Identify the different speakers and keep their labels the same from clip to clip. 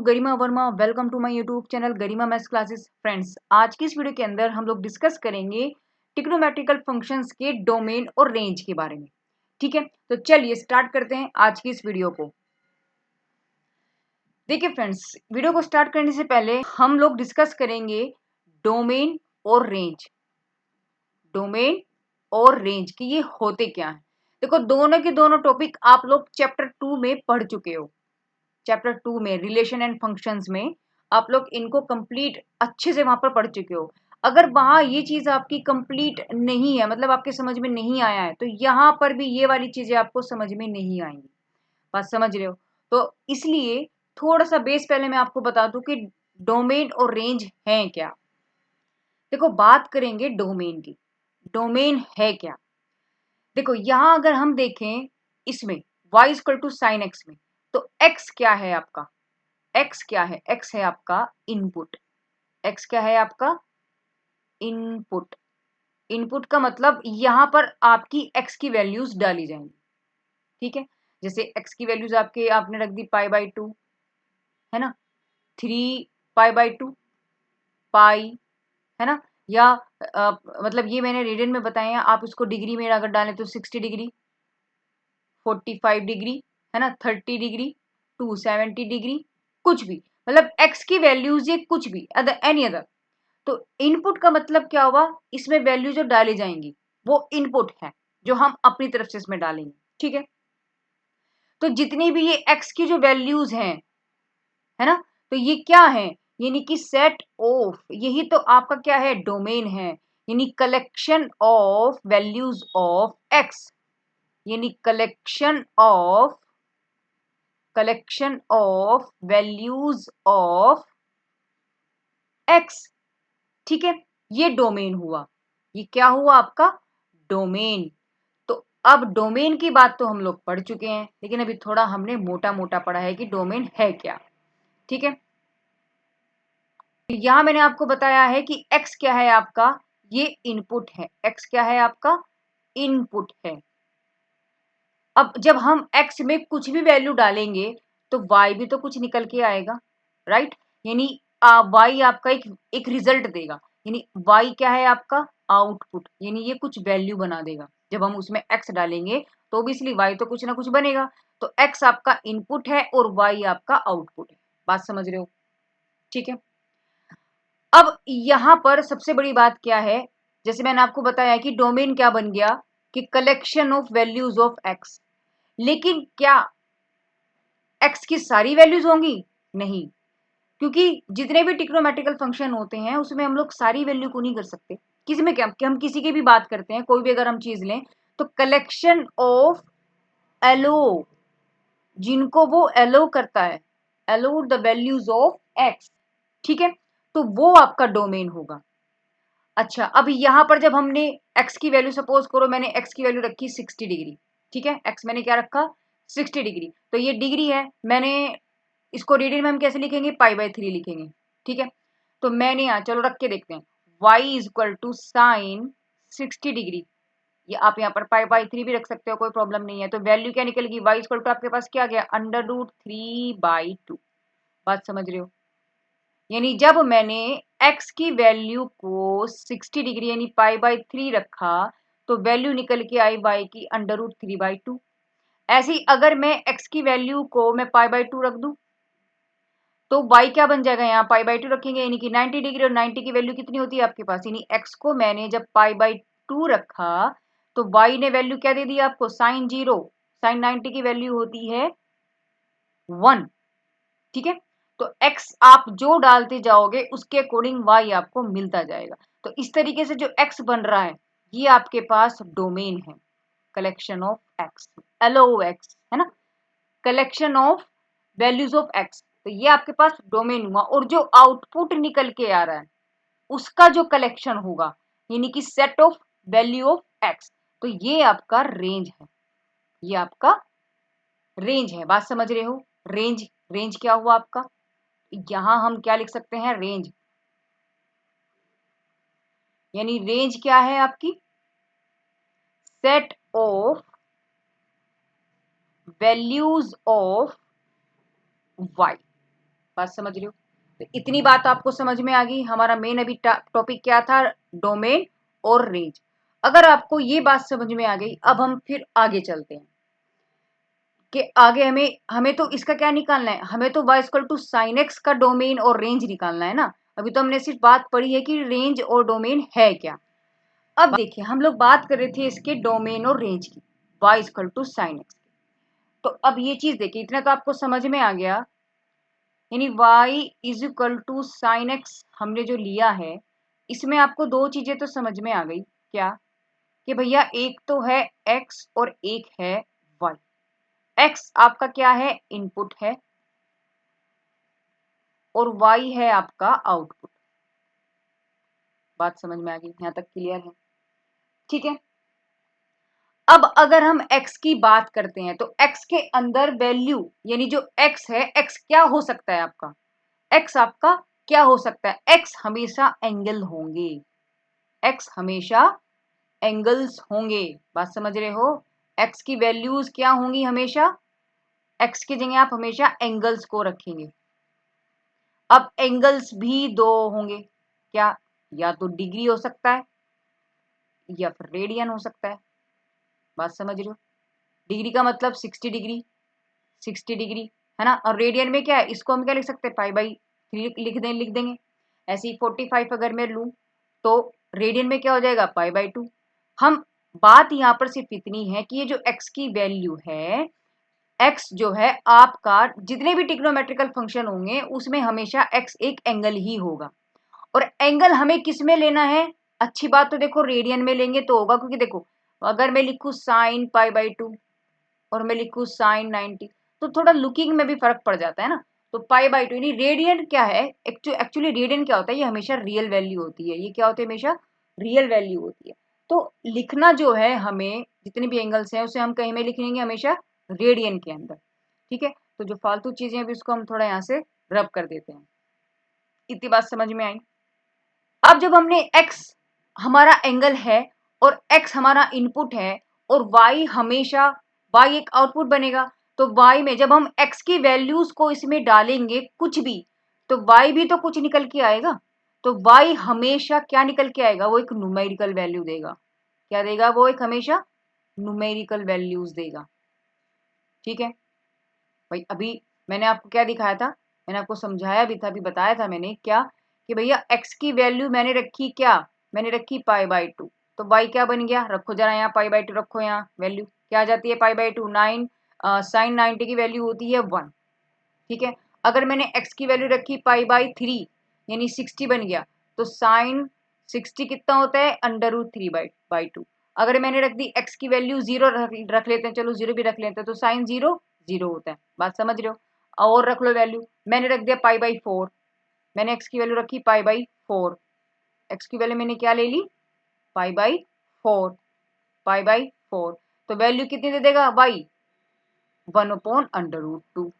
Speaker 1: Garima Verma. Welcome to my YouTube channel Garima maths classes. Friends, आज की इस वीडियो के अंदर हम लोग डिस्कस करेंगे ट्रिग्नोमेट्रिकल फंक्शंस के डोमेन और रेंज के बारे में। ठीक है, तो चलिए स्टार्ट करते हैं आज की इस वीडियो को। देखिए फ्रेंड्स, वीडियो को स्टार्ट करने से पहले हम लोग डिस्कस करेंगे डोमेन और रेंज। डोमेन और रेंज की ये होते क्या है। देखो, दोनों के दोनों टॉपिक आप लोग चैप्टर 2 में पढ़ चुके हो। चैप्टर 2 में रिलेशन एंड फंक्शंस में आप लोग इनको कंप्लीट अच्छे से वहां पर पढ़ चुके हो। अगर वहां ये चीज आपकी कंप्लीट नहीं है, मतलब आपके समझ में नहीं आया है, तो यहाँ पर भी ये वाली चीजें आपको समझ में नहीं आएंगी। बात समझ रहे हो? तो इसलिए थोड़ा सा बेस पहले मैं आपको बता दूं कि डोमेन और रेंज है क्या। देखो, बात करेंगे डोमेन की। डोमेन है क्या? देखो, यहां अगर हम देखें इसमें y equal to sine x में, तो x क्या है आपका? x क्या है? x है आपका इनपुट। x क्या है आपका? इनपुट। इनपुट का मतलब यहां पर आपकी x की वैल्यूज डाली जाएंगी। ठीक है, जैसे x की वैल्यूज आपने रख दी π/2, है ना, 3π/2 पाई, है ना, या मतलब ये मैंने रेडियन में बताए हैं। आप इसको डिग्री में अगर डालें तो 60 डिग्री, 45 डिग्री, है ना, 30 डिग्री, 270 डिग्री, कुछ भी, मतलब x की वैल्यूज ये कुछ भी, अदर एनी अदर। तो इनपुट का मतलब क्या हुआ? इसमें वैल्यू जो डाली जाएंगी वो इनपुट है, जो हम अपनी तरफ से इसमें डालेंगे। ठीक है, तो जितनी भी ये x की जो वैल्यूज हैं, है ना, तो ये क्या है? यानी कि सेट ऑफ, यही तो आपका क्या है? डोमेन है। यानी collection of values of x, यानी collection of values of x। ठीक है, ये डोमेन हुआ। ये क्या हुआ आपका? डोमेन। तो अब डोमेन की बात तो हम लोग पढ़ चुके हैं, लेकिन अभी थोड़ा हमने मोटा मोटा पढ़ा है कि डोमेन है क्या। ठीक है, तो यहां मैंने आपको बताया है कि x क्या है आपका? ये इनपुट है। x क्या है आपका? इनपुट है। अब जब हम x में कुछ भी वैल्यू डालेंगे तो y भी तो कुछ निकल के आएगा, राइट? यानी y आपका एक रिजल्ट देगा। यानी y क्या है आपका? आउटपुट। यानी ये कुछ वैल्यू बना देगा। जब हम उसमें x डालेंगे तो ऑब्वियसली y तो कुछ ना कुछ बनेगा। तो x आपका इनपुट है और y आपका आउटपुट है। बात समझ रहे हो? ठीक है, अब यहां पर सबसे बड़ी बात क्या है? जैसे मैंने आपको बताया कि डोमेन क्या बन गया कि collection of values of x। लेकिन क्या x की सारी वैल्यूज होंगी? नहीं, क्योंकि जितने भी ट्रिग्नोमेट्रिकल फंक्शन होते हैं उसमें हम लोग सारी वैल्यू को नहीं कर सकते। किसी में क्या कि हम किसी की भी बात करते हैं, कोई भी अगर हम चीज लें तो कलेक्शन ऑफ एलो, जिनको वो एलो करता है, yellow the values of x। ठीक है, तो वो आपका डोमेन होगा। अच्छा, अब यहां पर जब हमने x की वैल्यू, सपोज करो मैंने x की वैल्यू रखी 60 डिग्री। ठीक है, x मैंने क्या रखा? 60 डिग्री। तो ये डिग्री है, मैंने इसको रेडियन में हम कैसे लिखेंगे? π/3 लिखेंगे। ठीक है, तो मैंने यहाँ, चलो रख के देखते हैं, y is equal to sine 60 degree. ये आप यहाँ पर π/3 भी रख सकते हो, कोई प्रॉब्लम नहीं है। तो वैल्यू क्या निकलेगी? y इक्वल टू आपके पास क्या गया? √3/2। बात समझ रहे हो? यानी जब मैंने x की वैल्यू को 60 डिग्री यानी π/3 रखा तो वैल्यू निकल के आई y की √3/2। ऐसे ही अगर मैं x की वैल्यू को मैं π/2 रख दूं तो y क्या बन जाएगा? यहाँ π/2 रखेंगे यानी कि 90 डिग्री, और 90 की वैल्यू कितनी होती है आपके पास? यानी x को मैंने जब π/2 रखा तो y ने वैल्यू क्या दे दी आपको? साइन 0। साइन 90 की वैल्यू होती है 1। ठीक है, तो x आप जो डालते जाओगे उसके अकॉर्डिंग y आपको मिलता जाएगा। तो इस तरीके से जो x बन रहा है ये आपके पास डोमेन है। कलेक्शन ऑफ x, LOX, है ना, collection of values of x। तो ये आपके पास डोमेन हुआ, और जो आउटपुट निकल के आ रहा है उसका जो कलेक्शन होगा यानी कि set of value of x, तो ये आपका रेंज है। ये आपका रेंज है। बात समझ रहे हो? रेंज, रेंज क्या हुआ आपका? यहां हम क्या लिख सकते हैं? रेंज। यानी रेंज क्या है आपकी? Set of values of y। बात समझ रहे हो? तो इतनी बात आपको समझ में आ गई। हमारा मेन अभी टॉपिक क्या था? डोमेन और रेंज। अगर आपको ये बात समझ में आ गई, अब हम फिर आगे चलते हैं कि आगे हमें हमें तो इसका क्या निकालना है? हमें तो y equal to sine x का डोमेन और रेंज निकालना है ना। अभी तो हमने सिर्फ बात पढ़ी है कि रेंज और डोमेन है क्या। अब देखिए, हम लोग बात कर रहे थे इसके डोमेन और रेंज की, y equal to sine x. तो अब ये चीज देखिए, इतना तो आपको समझ में आ गया, यानी y is equal to sine x हमने जो लिया है, इसमें आपको दो चीजें तो समझ में आ गई। क्या? कि भैया एक तो है x और एक है y। x आपका क्या है? इनपुट है, और y है आपका आउटपुट। बात समझ में आ गई? यहां तक क्लियर है? ठीक है। अब अगर हम x की बात करते हैं तो x के अंदर वैल्यू, यानी जो x है, x क्या हो सकता है आपका? x आपका क्या हो सकता है? x हमेशा एंगल होंगे, x हमेशा एंगल्स होंगे। बात समझ रहे हो? x की वैल्यूज क्या होंगी? हमेशा x की जगह आप हमेशा एंगल्स को रखेंगे। अब एंगल्स भी दो होंगे, क्या? या तो डिग्री हो सकता है या फिर रेडियन हो सकता है। बात समझ रहे हो? डिग्री का मतलब 60 डिग्री, 60 डिग्री है ना। और रेडियन में क्या है? इसको हम क्या लिख सकते हैं? पाई बाई 3 लिख देंगे। ऐसे ही 45 अगर मैं लूँ तो रेडियन में क्या हो जाएगा? पाई बाई 2। हम बात यहाँ पर सिर्फ इतनी है कि ये जो x की वैल्यू है, x जो है आपका, जितने भी ट्रिग्नोमेट्रिकल फंक्शन होंगे उसमें हमेशा x एक एंगल ही होगा। और एंगल हमें किस में लेना है? अच्छी बात तो देखो, रेडियन में लेंगे तो होगा, क्योंकि देखो अगर मैं लिखूं साइन पाई बाई 2 और मैं लिखूं साइन 90, तो थोड़ा लुकिंग में भी फर्क पड़ जाता है ना। तो पाई बाई 2, रेडियन क्या है? एक्चुअली रेडियन क्या होता है? ये हमेशा रियल वैल्यू होती है। ये क्या होती है? हमेशा रियल वैल्यू होती है। तो लिखना जो है हमें, जितने भी एंगल्स हैं उसे हम कहीं में लिख लेंगे हमेशा रेडियन के अंदर। ठीक है। तो जो फालतू चीजें हैं उसको हम थोड़ा यहाँ से रब कर देते हैं। इतनी बात समझ में आई? अब जब हमने x हमारा एंगल है और x हमारा इनपुट है और y हमेशा, y एक आउटपुट बनेगा, तो y में जब हम x की वैल्यूज को इसमें डालेंगे कुछ भी, तो y भी तो कुछ निकल के आएगा। तो y हमेशा क्या निकल के आएगा? वो एक न्यूमेरिकल वैल्यू देगा। क्या देगा? वो एक हमेशा न्यूमेरिकल वैल्यूज देगा। ठीक है भाई। अभी मैंने आपको क्या दिखाया था? मैंने आपको समझाया भी था, अभी बताया था मैंने क्या, कि भैया x की वैल्यू मैंने रखी क्या? मैंने रखी पाई बाई 2। तो y क्या बन गया? रखो जरा यहाँ पाई बाई 2, रखो यहाँ वैल्यू क्या आ जाती है? पाई बाई 2 9, साइन 90 की वैल्यू होती है 1। ठीक है। अगर मैंने x की वैल्यू रखी पाई बाई 3, यानी 60 बन गया, तो साइन 60 कितना होता है? Under root 3 by 2। अगर मैंने रख दी x की वैल्यू 0, रख लेते हैं, चलो 0 भी रख लेते हैं, तो साइन 0 0 होता है। बात समझ रहे हो? और रख लो वैल्यू, मैंने रख दिया पाई बाई 4, मैंने x की वैल्यू रखी पाई बाई 4, x की वैल्यू मैंने क्या ले ली? Pi by 4, pi by 4। तो वैल्यू कितनी दे देगा? y 1 upon under root 2।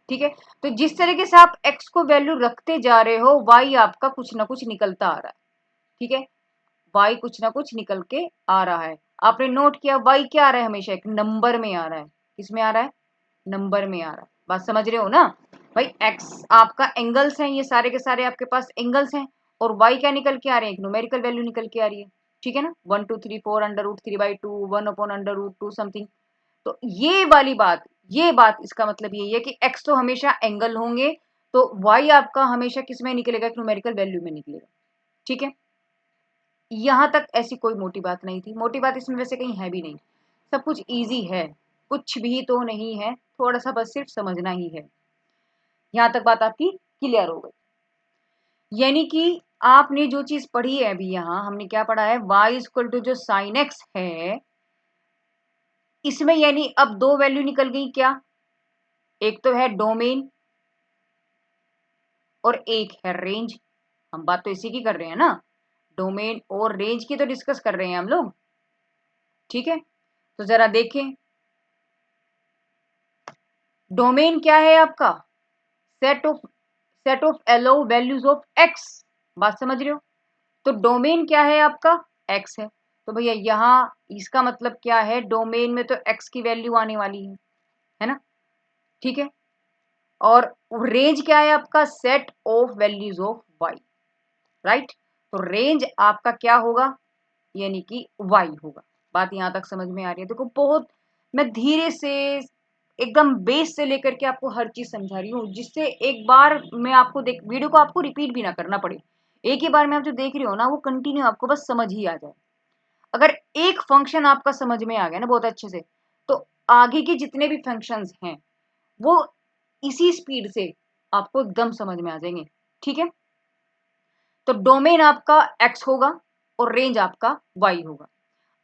Speaker 1: ठीक है। तो जिस तरीके से आप x को वैल्यू रखते जा रहे हो, y आपका कुछ ना कुछ निकलता आ रहा है। ठीक है। y कुछ ना कुछ निकल के आ रहा है। आपने नोट किया y क्या आ रहा है? हमेशा एक नंबर में आ रहा है। किसमें आ रहा है? नंबर में आ रहा है। बात समझ रहे हो ना भाई? x आपका एंगल्स हैं, ये सारे के सारे आपके पास एंगल्स हैं, और y क्या निकल के आ रहे हैं? एक न्यूमेरिकल वैल्यू निकल के आ रही है। ठीक है ना। 1 2 3 4 under root 3 by 2, 1 upon under root 2 something. तो ये वाली बात, ये बात इसका मतलब यही है कि x तो हमेशा एंगल होंगे, तो y आपका हमेशा किस में निकलेगा? न्यूमेरिकल वैल्यू में निकलेगा। ठीक है। यहां तक ऐसी कोई मोटी बात नहीं थी, मोटी बात इसमें वैसे कहीं है भी नहीं, सब कुछ इजी है, कुछ भी तो नहीं है, थोड़ा सा बस सिर्फ समझना ही है। यहां तक बात आपकी क्लियर हो गई? यानी कि आपने जो चीज पढ़ी है अभी, यहां हमने क्या पढ़ा है? y इक्वल टू जो साइन x है, इसमें यानी अब दो वैल्यू निकल गई क्या? एक तो है डोमेन और एक है रेंज। हम बात तो इसी की कर रहे हैं ना, डोमेन और रेंज की तो डिस्कस कर रहे हैं हम लोग। ठीक है। तो जरा देखें, डोमेन क्या है आपका? Set of all values of x। बात समझ रहे हो? तो डोमेन क्या है आपका? x है। तो भैया यहाँ इसका मतलब क्या है? डोमेन में तो x की वैल्यू आने वाली है ना। ठीक है। और रेंज क्या है आपका, set of values of y, right. तो रेंज आपका क्या होगा, यानी कि वाई होगा। बात यहां तक समझ में आ रही है। देखो बहुत मैं धीरे से एकदम बेस से लेकर के आपको हर चीज समझा रही हूँ, जिससे एक बार मैं आपको देख वीडियो को आपको रिपीट भी ना करना पड़े, एक ही बार में आप जो देख रही हो ना वो कंटिन्यू आपको बस समझ ही आ जाए। अगर एक फंक्शन आपका समझ में आ गया ना बहुत अच्छे से, तो आगे के जितने भी फंक्शंस हैं वो इसी स्पीड से आपको एकदम समझ में आ जाएंगे, ठीक है। तो डोमेन आपका x होगा और रेंज आपका y होगा।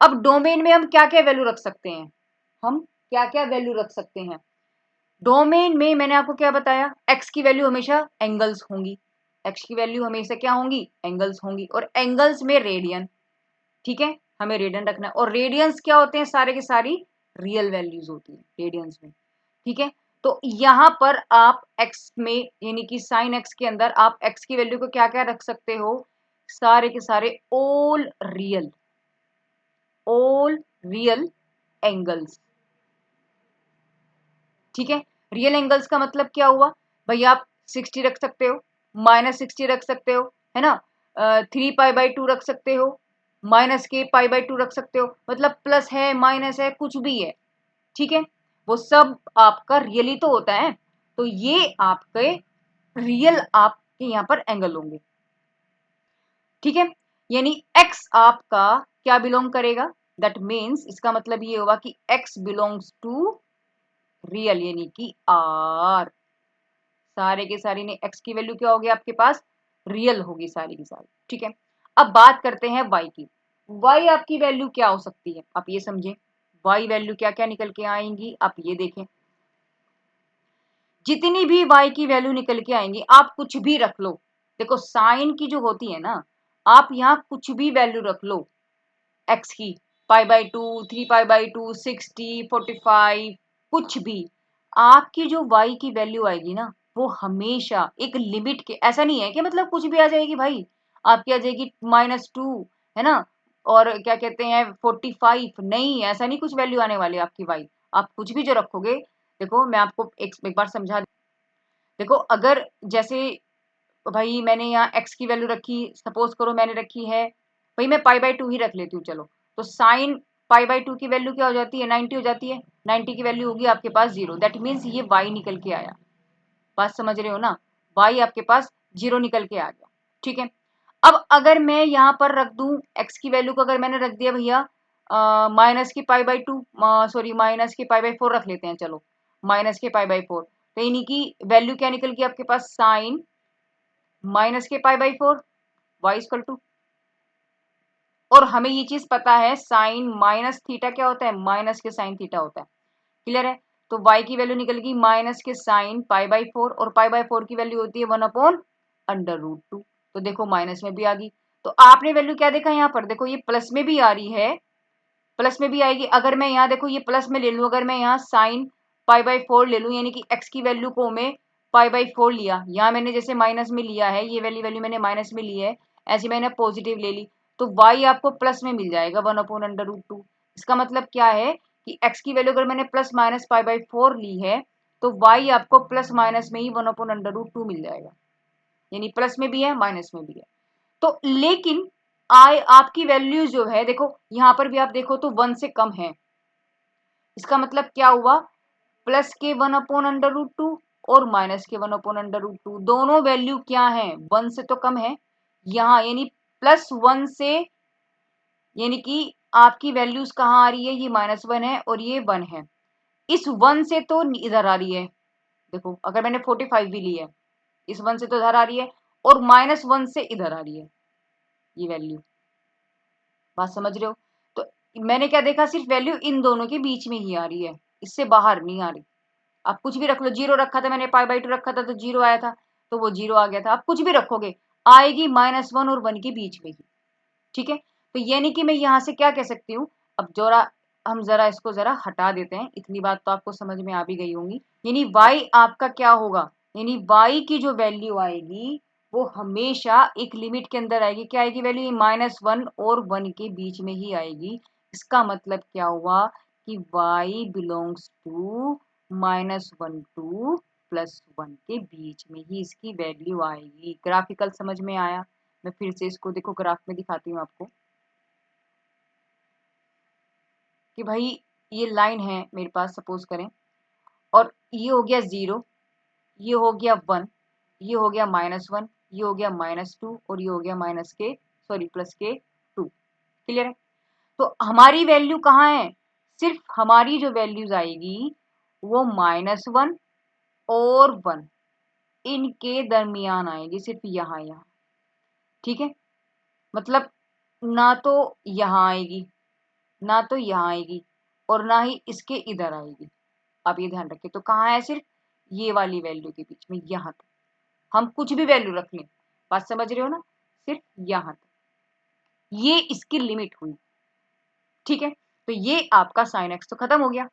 Speaker 1: अब डोमेन में हम क्या क्या वैल्यू रख सकते हैं, हम क्या क्या वैल्यू रख सकते हैं डोमेन में। मैंने आपको क्या बताया, x की वैल्यू हमेशा एंगल्स होंगी, x की वैल्यू हमेशा क्या होंगी, एंगल्स होंगी, और एंगल्स में रेडियन, ठीक है, हमें रेडियन रखना है। और रेडियंस क्या होते हैं, सारे के सारी रियल वैल्यूज होती है रेडियंस में, ठीक है। तो यहां पर आप x में यानी कि साइन x के अंदर आप x की वैल्यू को क्या क्या रख सकते हो, सारे के सारे ऑल रियल एंगल्स, ठीक है। रियल एंगल्स का मतलब क्या हुआ भाई, आप 60 रख सकते हो, -60 रख सकते हो, है ना, 3π/2 रख सकते हो, -k π/2 रख सकते हो, मतलब प्लस है माइनस है कुछ भी है, ठीक है। वो सब आपका रियली तो होता है, तो ये आपके रियल आपके यहाँ पर एंगल होंगे, ठीक है। यानी x आपका क्या बिलोंग करेगा, दैट मीन्स इसका मतलब ये होगा कि x बिलोंग्स टू रियल, यानी कि r, सारे के सारी ने x की वैल्यू क्या होगी आपके पास, रियल होगी सारी की सारी, ठीक है। अब बात करते हैं y की। y आपकी वैल्यू क्या हो सकती है, आप ये समझे, y वैल्यू क्या क्या निकल के आएंगी, आप ये देखें, जितनी भी y की वैल्यू निकल के आएंगी आप कुछ भी रख लो। देखो साइन की जो होती है ना, आप यहाँ कुछ भी वैल्यू रख लो x की, π/2, 3π/2, 60, 45, कुछ भी, आपकी जो y की वैल्यू आएगी ना वो हमेशा एक लिमिट के, ऐसा नहीं है कि मतलब कुछ भी आ जाएगी भाई, आपकी आ जाएगी -2, है ना, और क्या कहते हैं 45, नहीं ऐसा नहीं कुछ वैल्यू आने वाली आपकी y, आप कुछ भी जो रखोगे। देखो मैं आपको एक बार समझा, देखो अगर जैसे भाई मैंने यहाँ x की वैल्यू रखी, सपोज करो मैंने रखी है, भाई मैं π/2 ही रख लेती हूँ चलो, तो साइन π/2 की वैल्यू क्या हो जाती है, 90 हो जाती है, 90 की वैल्यू होगी आपके पास 0, दैट मीन्स ये y निकल के आया, बात समझ रहे हो ना, y आपके पास 0 निकल के आ गया, ठीक है। अब अगर मैं यहाँ पर रख दूं x की वैल्यू को, अगर मैंने रख दिया भैया माइनस की π/2, सॉरी माइनस के π/4 रख लेते हैं चलो, माइनस के π/4, तो यानी कि वैल्यू क्या निकल गई आपके पास, sine -k π/4, y equal to, और हमें ये चीज पता है साइन माइनस थीटा क्या होता है, माइनस के साइन थीटा होता है, क्लियर है। तो y की वैल्यू निकल गई माइनस के साइन π/4, और π/4 की वैल्यू होती है 1/√2, तो देखो माइनस में भी आ गई। तो आपने वैल्यू क्या देखा यहाँ पर, देखो ये प्लस में भी आ रही है, प्लस में भी आएगी। अगर मैं यहाँ देखो ये प्लस में ले लूँ, अगर मैं यहाँ साइन π/4 ले लूँ, यानी कि x की वैल्यू को मैं π/4 लिया, यहाँ मैंने जैसे माइनस में लिया है, ये वाली वैल्यू मैंने माइनस में ली है, ऐसे मैंने पॉजिटिव ले ली, तो y आपको प्लस में मिल जाएगा 1/√2। इसका मतलब क्या है कि x की वैल्यू अगर मैंने प्लस माइनस π/4 ली है, तो y आपको प्लस माइनस में ही 1/√2 मिल जाएगा, यानी प्लस में भी है माइनस में भी है। तो लेकिन आपकी वैल्यू जो है, देखो यहाँ पर भी आप देखो तो 1 से कम है, इसका मतलब क्या हुआ, प्लस के 1/√2 और माइनस के 1/√2, दोनों वैल्यू क्या है, 1 से तो कम है यहाँ, यानी +1 से, यानी कि आपकी वैल्यूज कहाँ आ रही है, ये -1 है और ये 1 है, इस 1 से तो इधर आ रही है। देखो अगर मैंने 45 भी ली है, इस 1 से तो इधर आ रही है, और -1 से इधर आ रही है ये वैल्यू, बात समझ रहे हो। तो मैंने क्या देखा, सिर्फ वैल्यू इन दोनों के बीच में ही आ रही है, इससे बाहर नहीं आ रही। आप कुछ भी रख लो, 0 रखा था मैंने, π/2 रखा था तो 0 आया था, तो वो 0 आ गया था। आप कुछ भी रखोगे आएगी -1 और 1 के बीच में ही, ठीक है। तो यानी कि मैं यहाँ से क्या कह सकती हूँ, अब जरा हम जरा इसको जरा हटा देते हैं, इतनी बात तो आपको समझ में आ भी गई होंगी। यानी y आपका क्या होगा, यानी y की जो वैल्यू आएगी वो हमेशा एक लिमिट के अंदर आएगी, क्या आएगी वैल्यू, -1 और 1 के बीच में ही आएगी। इसका मतलब क्या हुआ कि y बिलोंग्स टू -1 to +1 के बीच में ही इसकी वैल्यू आएगी। ग्राफिकल समझ में आया? मैं फिर से इसको देखो ग्राफ में दिखाती हूँ आपको कि भाई ये लाइन है मेरे पास, सपोज करें, और ये हो गया 0, ये हो गया 1, ये हो गया -1, ये हो गया -2 और ये हो गया +k2। क्लियर है? तो हमारी वैल्यू कहाँ है? सिर्फ हमारी जो वैल्यूज आएगी वो -1 और 1 इनके दरमियान आएगी, सिर्फ यहाँ। ठीक है, मतलब ना तो यहाँ आएगी, ना तो यहाँ आएगी, और ना ही इसके इधर आएगी। आप ये ध्यान रखिए। तो कहाँ है? सिर्फ ये वाली वैल्यू के बीच में, यहाँ तक। हम कुछ भी वैल्यू रख लें, बात समझ रहे हो ना? सिर्फ यहाँ तक, ये इसकी लिमिट हुई। ठीक है, तो ये आपका sin x तो खत्म हो गया।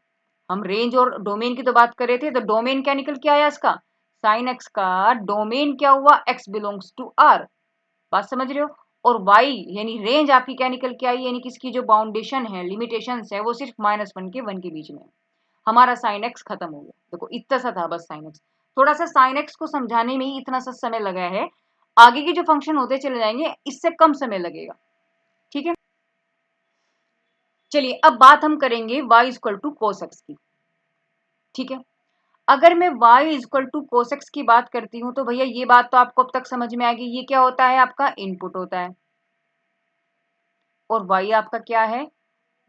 Speaker 1: हम रेंज और डोमेन की तो बात कर रहे थे, तो डोमेन क्या निकल के आया इसका? sin x का डोमेन क्या हुआ? x belongs to r। बात समझ रहे हो? और y यानी रेंज आपकी क्या निकल के आई? यानी कि इसकी जो बाउंडेशन है, लिमिटेशन है, वो सिर्फ -1 के 1 के बीच में है। हमारा sin x खत्म हो गया। देखो इतना सा था बस sin x। थोड़ा सा sin x को समझाने में ही इतना सा समय लगा है, आगे के जो फंक्शन होते चले जाएंगे इससे कम समय लगेगा। ठीक है, चलिए अब बात हम करेंगे y equal to cos x की। ठीक है, अगर मैं y equal to cos x की बात करती हूँ तो भैया ये बात तो आपको अब तक समझ में आ गई। ये क्या होता है? आपका इनपुट होता है, और y आपका क्या है?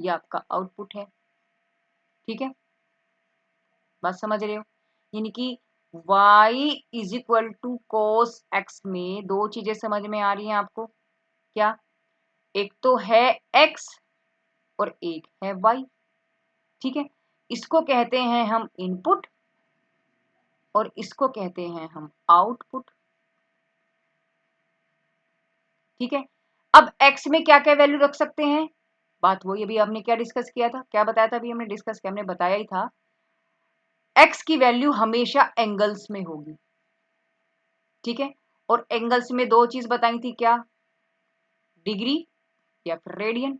Speaker 1: ये आपका आउटपुट है। ठीक है, बात समझ रहे हो? यानी कि y is equal to cos x में दो चीजें समझ में आ रही हैं आपको। क्या? एक तो है x और एक है y। ठीक है, इसको कहते हैं हम इनपुट और इसको कहते हैं हम आउटपुट। ठीक है, अब x में क्या क्या वैल्यू रख सकते हैं? बात वही अभी हमने क्या डिस्कस किया था, क्या बताया था अभी हमने डिस्कस किया, हमने बताया ही था x की वैल्यू हमेशा एंगल्स में होगी। ठीक है, और एंगल्स में दो चीज बताई थी, क्या? डिग्री या फिर रेडियन।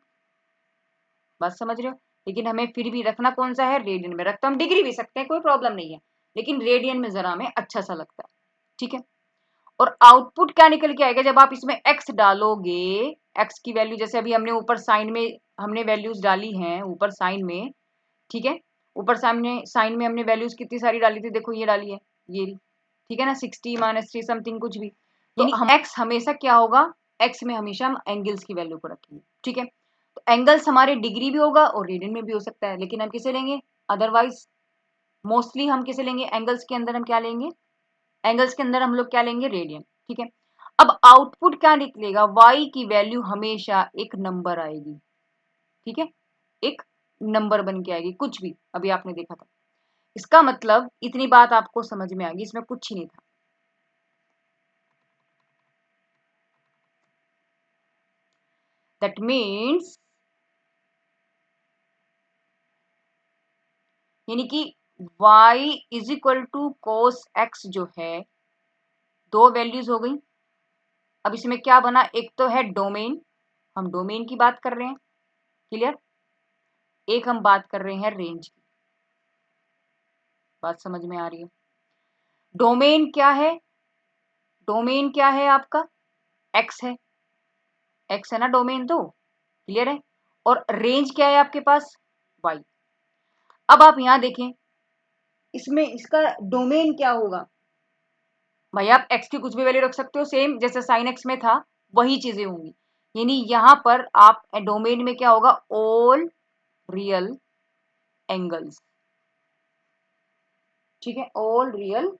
Speaker 1: बात समझ रहे हो? लेकिन हमें फिर भी रखना कौन सा है? रेडियन में। रखता हम डिग्री भी सकते हैं, कोई प्रॉब्लम नहीं है, लेकिन रेडियन में जरा हमें अच्छा सा लगता है। ठीक है, और आउटपुट क्या निकल के आएगा जब आप इसमें x डालोगे? x की वैल्यू जैसे अभी हमने ऊपर साइन में हमने वैल्यूज डाली हैं, ऊपर साइन में। ठीक है, ऊपर सामने साइन में हमने वैल्यूज कितनी सारी डाली थी? देखो ये डाली है, ये रही। ठीक है ना, 60 -3 समथिंग कुछ भी। तो हम x हमेशा क्या होगा? x में हमेशा हम एंगल्स की वैल्यू को रखेंगे। ठीक है, तो एंगल्स हमारे डिग्री भी होगा और रेडियन में भी हो सकता है, लेकिन हम किसे लेंगे? अदरवाइज मोस्टली हम किसे लेंगे? एंगल्स के अंदर हम क्या लेंगे? एंगल्स के अंदर हम लोग क्या लेंगे? रेडियन। ठीक है, अब आउटपुट क्या निकलेगा? y की वैल्यू हमेशा एक नंबर आएगी। ठीक है, एक नंबर बन के आएगी, कुछ भी अभी आपने देखा था। इसका मतलब इतनी बात आपको समझ में आ गई, इसमें कुछ ही नहीं था। दैट मीन्स यानी कि y is equal to cos x जो है, दो वैल्यूज हो गई। अब इसमें क्या बना? एक तो है डोमेन, हम डोमेन की बात कर रहे हैं। क्लियर? एक हम बात कर रहे हैं रेंज की। बात समझ में आ रही है? डोमेन क्या है? डोमेन क्या है आपका? x है, x है ना डोमेन तो। क्लियर है? और रेंज क्या है आपके पास? y। अब आप यहां देखें, इसमें इसका डोमेन क्या होगा? भाई आप x की कुछ भी वैल्यू रख सकते हो, सेम जैसे sin x में था वही चीजें होंगी। यानी यहां पर आप डोमेन में क्या होगा? All real angles. ठीक है, ऑल रियल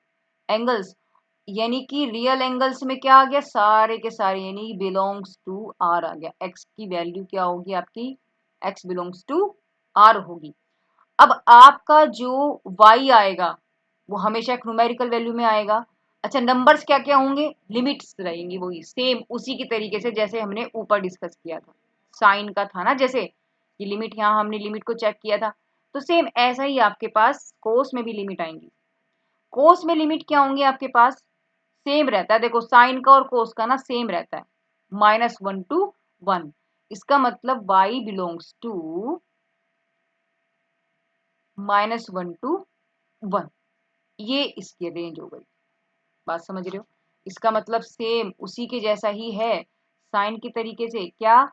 Speaker 1: एंगल्स, यानी कि रियल एंगल्स में क्या आ गया? सारे के सारे, यानी बिलोंग्स टू आर आ गया। x की वैल्यू क्या होगी आपकी? x बिलोंग्स टू आर होगी। अब आपका जो y आएगा वो हमेशा एक न्यूमेरिकल वैल्यू में आएगा। अच्छा, नंबर्स क्या क्या होंगे? लिमिट्स रहेंगी, वही सेम उसी की तरीके से जैसे हमने ऊपर डिस्कस किया था, साइन का था ना, जैसे ये लिमिट, यहाँ हमने लिमिट को चेक किया था, तो सेम ऐसा ही आपके पास कोस में भी लिमिट आएंगी। कोस में लिमिट क्या होंगे आपके पास? सेम रहता है, देखो साइन का और कोस का ना सेम रहता है, -1 to 1। इसका मतलब y बिलोंग्स टू -1 to 1। ये इसकी रेंज हो गई। बात समझ रहे हो? इसका मतलब सेम उसी के जैसा ही है, साइन के तरीके से। क्या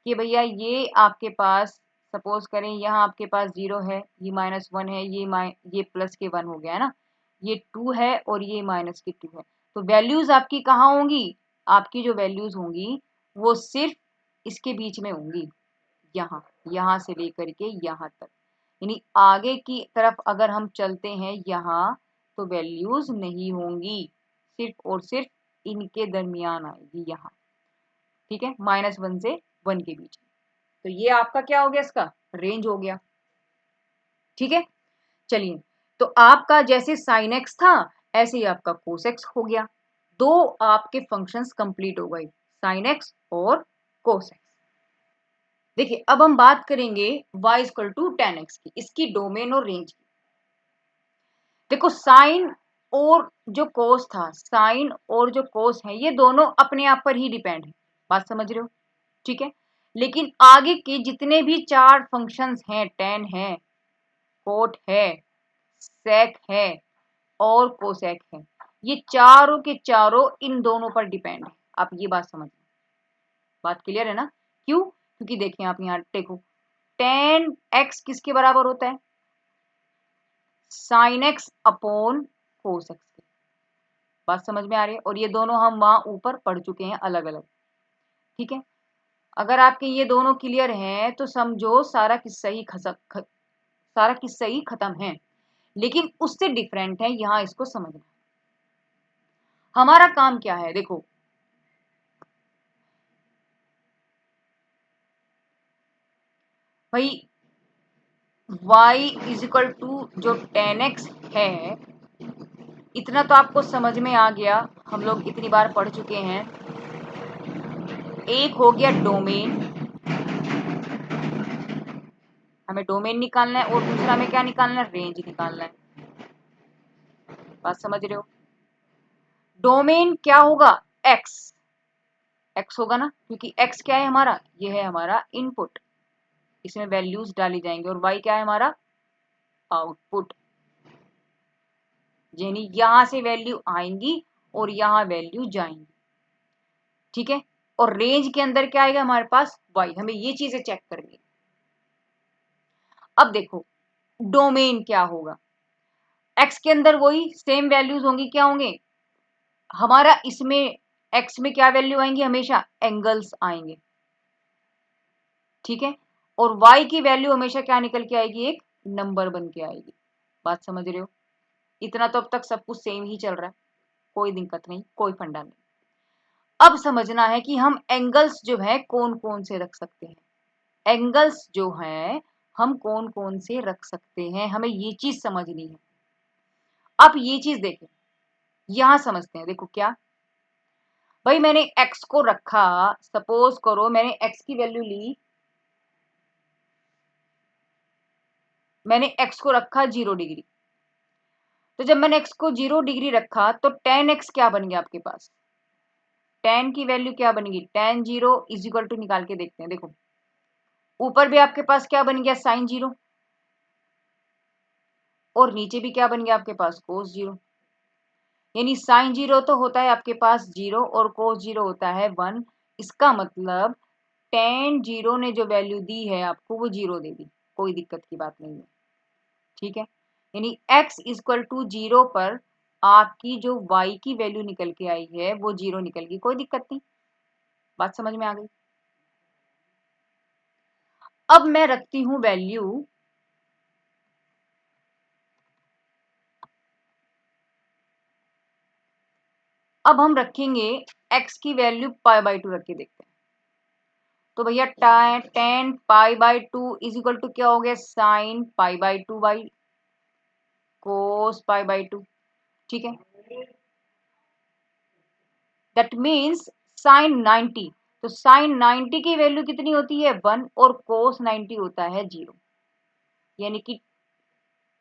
Speaker 1: कि भैया ये आपके पास सपोज करें यहाँ आपके पास 0 है, ये -1 है, ये प्लस के 1 हो गया है ना, ये 2 है और ये माइनस के 2 है। तो वैल्यूज आपकी कहाँ होंगी? आपकी जो वैल्यूज होंगी वो सिर्फ इसके बीच में होंगी, यहाँ से लेकर के यहाँ तक। यानी आगे की तरफ अगर हम चलते हैं यहाँ तो वैल्यूज नहीं होंगी, सिर्फ और सिर्फ इनके दरमियान आएगी यहाँ। ठीक है, -1 से 1 के बीच में। तो ये आपका क्या हो गया? इसका रेंज हो गया। ठीक है, चलिए, तो आपका जैसे साइन एक्स था ऐसे ही आपका कोस एक्स हो गया। दो आपके फंक्शंस कंप्लीट हो गए, साइन एक्स और कोस एक्स। देखिए अब हम बात करेंगे y equal to tan x की, इसकी डोमेन और रेंज की। देखो साइन और जो कोस था, साइन और जो कोस है ये दोनों अपने आप पर ही डिपेंड है। बात समझ रहे हो? ठीक है, लेकिन आगे के जितने भी 4 फंक्शंस हैं, tan है, कोट है, सेक है और कोसेक है, ये चारों के चारों इन दोनों पर डिपेंड है। आप ये बात समझिए। बात क्लियर है ना? क्यों? क्योंकि देखिए आप यहाँ देखो, tan x किसके बराबर होता है? sin x upon cos x के। बात समझ में आ रही है? और ये दोनों हम वहां ऊपर पढ़ चुके हैं अलग अलग। ठीक है, अगर आपके ये दोनों क्लियर हैं तो समझो सारा किस्सा ही खत्म है। लेकिन उससे डिफरेंट है, यहाँ इसको समझना। हमारा काम क्या है? देखो भाई, y इज इक्वल टू जो tan x है, इतना तो आपको समझ में आ गया, हम लोग इतनी बार पढ़ चुके हैं। एक हो गया डोमेन, हमें डोमेन निकालना है, और दूसरा हमें क्या निकालना है? रेंज निकालना है। बात समझ रहे हो? डोमेन क्या होगा? एक्स होगा ना, क्योंकि एक्स क्या है हमारा? ये है हमारा इनपुट, इसमें वैल्यूज डाली जाएंगे। और वाई क्या है हमारा? आउटपुट। यानी यहां से वैल्यू आएंगी और यहां वैल्यू जाएंगी। ठीक है, और रेंज के अंदर क्या आएगा हमारे पास? वाई। हमें ये चीजें चेक करनी। अब देखो डोमेन क्या होगा? एक्स के अंदर वही सेम वैल्यूज होंगी। क्या होंगे हमारा? इसमें एक्स में क्या वैल्यू आएंगी? हमेशा एंगल्स आएंगे। ठीक है, और वाई की वैल्यू हमेशा क्या निकल के आएगी? एक नंबर बन के आएगी। बात समझ रहे हो? इतना तो अब तक सब कुछ सेम ही चल रहा है, कोई दिक्कत नहीं, कोई फंडा नहीं। अब समझना है कि हम एंगल्स जो है कौन कौन से रख सकते हैं। एंगल्स जो है हम कौन कौन से रख सकते हैं, हमें ये चीज समझनी है। अब ये चीज देखें, यहां समझते हैं। देखो क्या भाई, मैंने x को रखा, सपोज करो मैंने x की वैल्यू ली, मैंने x को रखा 0 डिग्री। तो जब मैंने x को 0 डिग्री रखा तो tan x क्या बन गया आपके पास? tan की वैल्यू क्या बनेगी? tan 0 इज इक्वल टू, निकाल के देखते हैं। देखो ऊपर भी आपके पास क्या बन गया? sin 0, और नीचे भी क्या बन गया आपके पास? cos 0। यानी sin 0 तो होता है आपके पास 0 और cos 0 होता है 1। इसका मतलब tan 0 ने जो वैल्यू दी है आपको वो 0 दे दी, कोई दिक्कत की बात नहीं है। ठीक है, यानी x इक्वल टू 0 पर आपकी जो y की वैल्यू निकल के आई है वो 0 निकल गई, कोई दिक्कत नहीं। बात समझ में आ गई? अब मैं रखती हूं वैल्यू, अब हम रखेंगे x की वैल्यू π/2 रख के देखते हैं। तो भैया tan π/2 इज इक्वल टू क्या हो गया? sin π/2 by cos π/2। ठीक है, दैट मीन्स sin 90। तो sin 90 की वैल्यू कितनी होती है? 1, और cos 90 होता है 0। यानी कि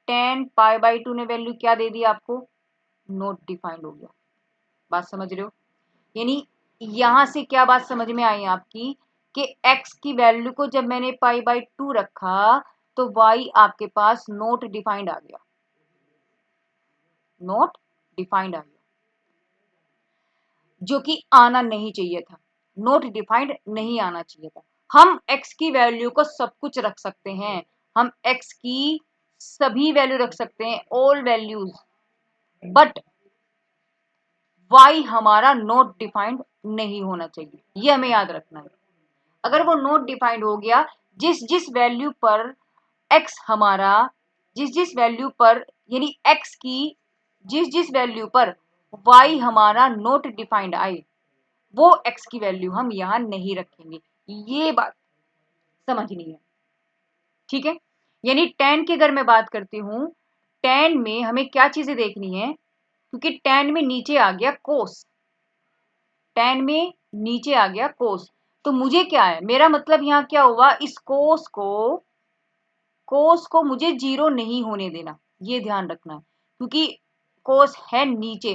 Speaker 1: tan π/2 ने वैल्यू क्या दे दी आपको? नॉट डिफाइंड हो गया। बात समझ रहे हो? यानी यहां से क्या बात समझ में आई आपकी कि x की वैल्यू को जब मैंने π/2 रखा तो y आपके पास नॉट डिफाइंड आ गया। नॉट डिफाइंड आ गया, जो कि आना नहीं चाहिए था, नॉट डिफाइंड नहीं आना चाहिए था। हम x की वैल्यू को सब कुछ रख सकते हैं, हम x की सभी वैल्यू रख सकते हैं, ऑल वैल्यूज, बट y हमारा नॉट डिफाइंड नहीं होना चाहिए, ये हमें याद रखना है। अगर वो नॉट डिफाइंड हो गया, जिस जिस वैल्यू पर x हमारा, जिस जिस वैल्यू पर यानी x की जिस जिस वैल्यू पर y हमारा नॉट डिफाइंड आए, वो x की वैल्यू हम यहां नहीं रखेंगे, ये बात समझनी है, ठीक है। यानी tan की अगर मैं बात करती हूँ, tan में हमें क्या चीजें देखनी है, क्योंकि tan में नीचे आ गया कोस, tan में नीचे आ गया कोस, तो मुझे क्या है, मेरा मतलब यहाँ क्या हुआ, इस कोस को मुझे जीरो नहीं होने देना, ये ध्यान रखना है, क्योंकि कोस है नीचे,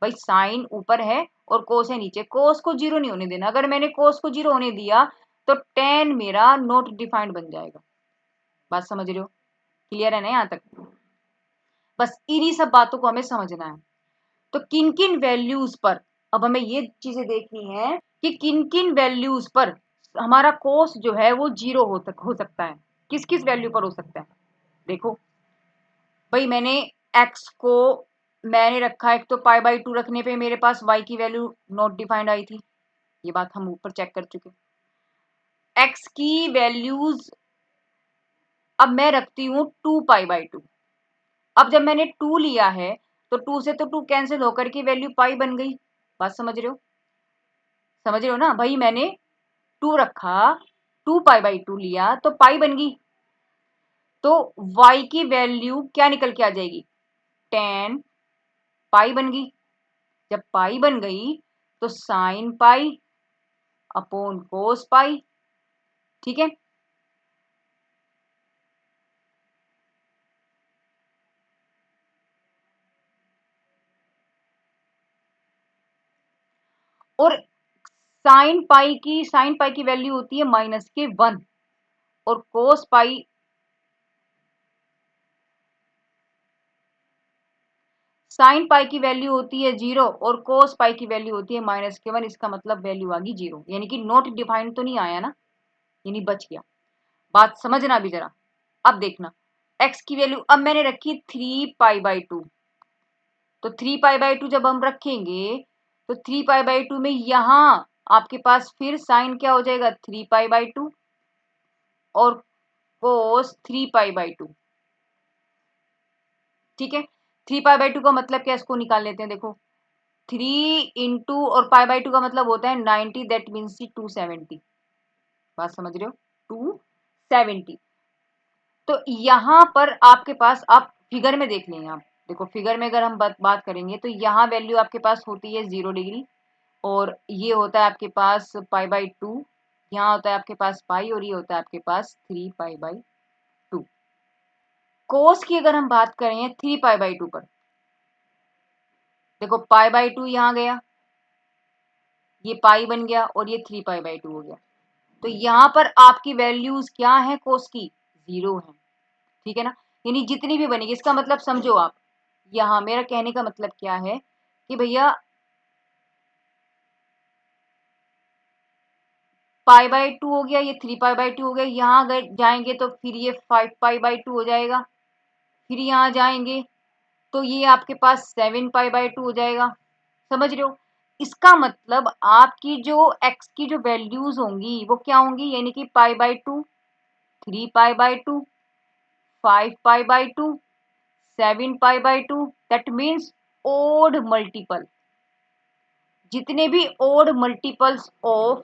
Speaker 1: भाई साइन ऊपर है और कोस है नीचे, कोस को जीरो नहीं होने देना। अगर मैंने कोस को जीरो होने दिया तो tan मेरा नॉट डिफाइंड बन जाएगा, बात समझ रहे हो, क्लियर है ना यहाँ तक। बस इन्हीं सब बातों को हमें समझना है। तो किन किन वैल्यूज पर, अब हमें ये चीजें देखनी है कि किन किन वैल्यूज पर हमारा कोस जो है वो जीरो हो सकता है, किस किस वैल्यू पर हो सकता है। देखो भाई, मैंने x को मैंने रखा है, तो पाई बाई 2 रखने पे मेरे पास y की वैल्यू नॉट डिफाइंड आई थी, ये बात हम ऊपर चेक कर चुके। x की वैल्यूज अब मैं रखती हूँ 2 पाई बाई 2, अब जब मैंने 2 लिया है तो 2 से तो 2 कैंसिल होकर के वैल्यू पाई बन गई, बात समझ रहे हो, समझ रहे हो ना भाई, मैंने 2 रखा, 2 पाई बाई 2 लिया तो पाई बन गई, तो y की वैल्यू क्या निकल के आ जाएगी, 10 पाई बन गई। जब पाई बन गई तो साइन पाई अपॉन कोस पाई, ठीक है। और साइन पाई की वैल्यू होती है माइनस के 1, और कोस पाई साइन पाई की वैल्यू होती है 0 और कोस पाई की वैल्यू होती है माइनस के 1, इसका मतलब वैल्यू आ गई 0, यानी कि नॉट डिफाइंड तो नहीं आया ना, यानी बच गया। बात समझना भी जरा, अब देखना x की वैल्यू अब मैंने रखी 3 पाई बाई 2, तो 3 पाई बाई 2 जब हम रखेंगे तो 3 पाई बाई 2 में यहां आपके पास फिर साइन क्या हो जाएगा, 3 पाई बाई 2 और कोस 3 पाई बाई 2, ठीक है। 3 पाई बाई 2 का मतलब क्या, इसको निकाल लेते हैं। देखो 3 इंटू और पाई बाई 2 का मतलब होता है 90, दैट मीन्स 270, बात समझ रहे हो, 270। तो यहाँ पर आपके पास, आप फिगर में देख लेंगे, आप देखो फिगर में अगर हम बात करेंगे तो यहाँ वैल्यू आपके पास होती है 0 डिग्री, और ये होता है आपके पास पाई बाई 2, यहाँ होता है आपके पास पाई, और ये होता है आपके पास 3 पाई बाई 2। कोस की अगर हम बात करें 3 पाई बाई 2 पर, देखो पाई बाई 2 यहाँ गया, ये पाई बन गया, और ये 3 पाई बाई 2 हो गया, तो यहाँ पर आपकी वैल्यूज क्या है, कोस की 0 है, ठीक है ना। यानी जितनी भी बनेगी, इसका मतलब समझो आप, यहाँ मेरा कहने का मतलब क्या है कि भैया पाई बाई 2 हो गया, ये 3 पाई बाई 2 हो गया, यहाँ अगर जाएंगे तो फिर ये 5 पाई बाई 2 हो जाएगा, फिर यहाँ जाएंगे तो ये आपके पास 7 पाई बाई 2 हो जाएगा, समझ रहे हो। इसका मतलब आपकी जो x की जो वैल्यूज होंगी वो क्या होंगी, यानी कि pi by 2, 3 pi by 2, 5 pi by 2, 7 pi by 2, that means odd multiple, जितने भी odd multiples of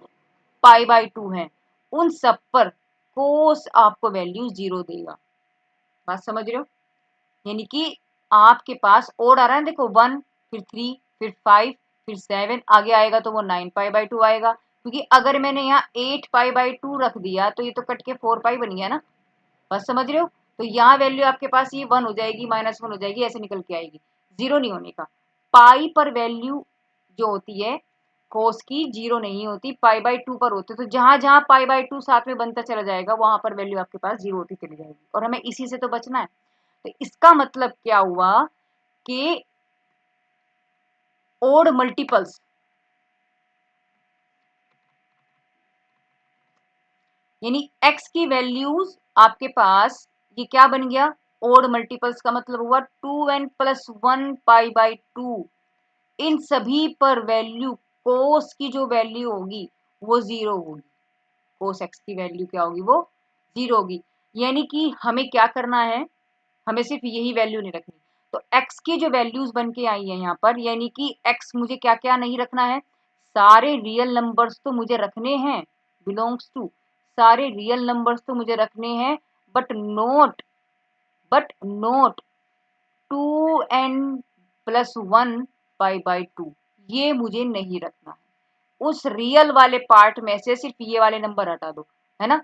Speaker 1: pi by 2 हैं उन सब पर कोस आपको वैल्यू 0 देगा, बात समझ रहे हो। यानी कि आपके पास ओड आ रहा है, देखो 1 फिर 3 फिर 5 फिर 7, आगे आएगा तो वो 9 पाई बाई 2 आएगा, क्योंकि अगर मैंने यहाँ 8 पाई बाई 2 रख दिया तो ये तो कट के 4 पाई बन गया ना, बस समझ रहे हो। तो यहाँ वैल्यू आपके पास ये 1 हो जाएगी, -1 हो जाएगी, ऐसे निकल के आएगी, 0 नहीं होने का। पाई पर वैल्यू जो होती है कोस की 0 नहीं होती, पाई बाई 2 पर होती है, तो जहां जहां पाई बाई 2 साथ में बनता चला जाएगा वहां पर वैल्यू आपके पास 0 होती चली जाएगी, और हमें इसी से तो बचना है। तो इसका मतलब क्या हुआ कि ओड मल्टीपल्स, यानी x की वैल्यूज आपके पास ये क्या बन गया, ओड मल्टीपल्स का मतलब हुआ 2n+1 पाई बाई 2। इन सभी पर वैल्यू कोस की जो वैल्यू होगी वो जीरो होगी, कोस x की वैल्यू क्या होगी, वो जीरो होगी। यानी कि हमें क्या करना है, हमें सिर्फ यही वैल्यू नहीं रखनी। तो x की जो वैल्यूज बन के आई है यहाँ पर, यानी कि x मुझे क्या क्या नहीं रखना है, सारे रियल नंबर्स तो मुझे रखने हैं, बिलोंग्स टू, सारे रियल नंबर्स तो मुझे रखने हैं, but not, two n plus one pi by two, ये मुझे नहीं रखना है। उस रियल वाले पार्ट में से सिर्फ ये वाले नंबर हटा दो, है ना,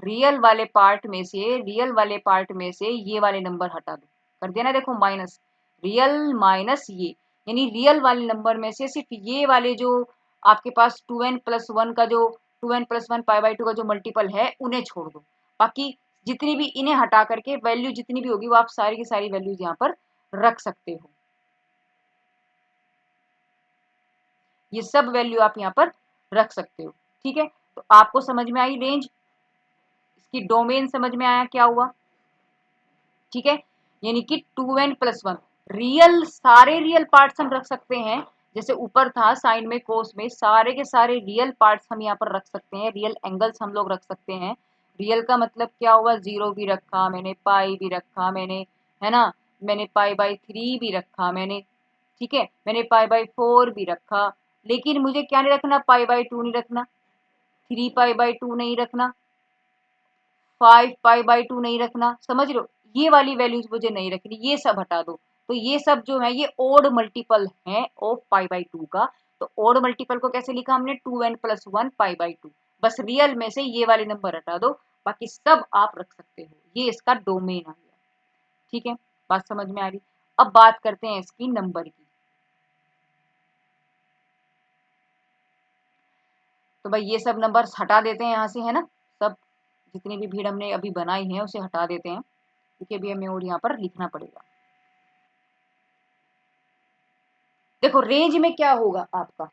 Speaker 1: रियल वाले पार्ट में से, रियल वाले पार्ट में से ये वाले नंबर हटा दो, कर दिया ना, देखो माइनस, रियल माइनस ये, यानी रियल वाले नंबर में से सिर्फ ये वाले जो आपके पास 2n+1 का जो 2n+1 पाई बाई टू का जो मल्टीपल है उन्हें छोड़ दो, बाकी जितनी भी इन्हें हटा करके वैल्यू जितनी भी होगी वो आप सारी की सारी वैल्यूज यहाँ पर रख सकते हो। ये सब वैल्यू आप यहाँ पर रख सकते हो, ठीक है। तो आपको समझ में आई रेंज, इसकी डोमेन समझ में आया क्या हुआ, ठीक है। यानी कि 2n+1 रियल, सारे रियल पार्ट्स हम रख सकते हैं, जैसे ऊपर था साइन में कोस में, सारे के सारे रियल पार्ट्स हम यहाँ पर रख सकते हैं, रियल एंगल्स हम लोग रख सकते हैं। रियल का मतलब क्या हुआ, जीरो भी रखा मैंने, पाई भी रखा मैंने, है ना, मैंने पाई बाई 3 भी रखा मैंने, ठीक है, मैंने पाई बाई 4 भी रखा, लेकिन मुझे क्या नहीं रखना, पाई बाई 2 नहीं रखना, 3 पाई बाई 2 नहीं रखना, 5 पाई बाई 2 नहीं रखना, समझ रहे हो, ये वाली वैल्यूज मुझे नहीं रखनी, ये सब हटा दो। तो ये सब जो है ये ओड मल्टीपल है ऑफ पाई बाई 2 का। तो ओड मल्टीपल को कैसे लिखा हमने, 2n+1 पाई बाई 2, बस रियल में से ये वाले नंबर हटा दो, बाकी सब आप रख सकते हो, ये इसका डोमेन आ गया, ठीक है, बात समझ में आ रही। अब बात करते हैं इसकी नंबर की। तो भाई ये सब नंबर्स हटा देते हैं यहाँ से, है ना, सब जितनी भी भीड़ हमने अभी बनाई है उसे हटा देते हैं, क्योंकि अभी हमें और यहाँ पर लिखना पड़ेगा। देखो रेंज में क्या होगा आपका,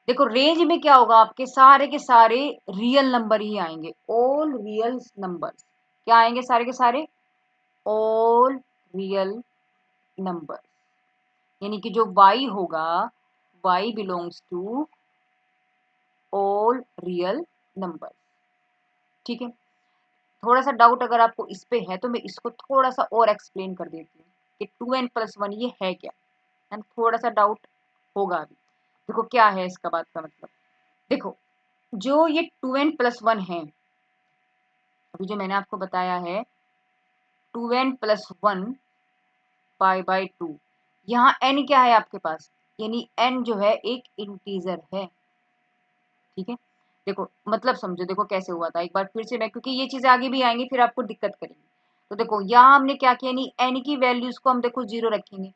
Speaker 1: देखो रेंज में क्या होगा, आपके सारे के सारे रियल नंबर ही आएंगे, ऑल रियल नंबर्स, क्या आएंगे सारे के सारे, ऑल रियल नंबर, यानी कि जो y होगा, y belongs to all real number, ठीक है। थोड़ा सा डाउट अगर आपको इस पे है तो मैं इसको थोड़ा सा और एक्सप्लेन कर देती हूँ कि 2n+1 ये है क्या, है ना, थोड़ा सा डाउट होगा अभी। देखो क्या है इसका बात का मतलब, देखो जो ये 2n+1 है, अभी जो मैंने आपको बताया है 2n+1 पाई बाई 2, यहाँ n क्या है आपके पास, यानी n जो है एक इंटीजर है, ठीक है। देखो मतलब समझो, देखो कैसे हुआ था, एक बार फिर से मैं, क्योंकि ये चीजें आगे भी आएंगी फिर आपको दिक्कत करेंगी। तो देखो यहाँ हमने क्या किया, नहीं n की वैल्यूज को हम देखो जीरो रखेंगे,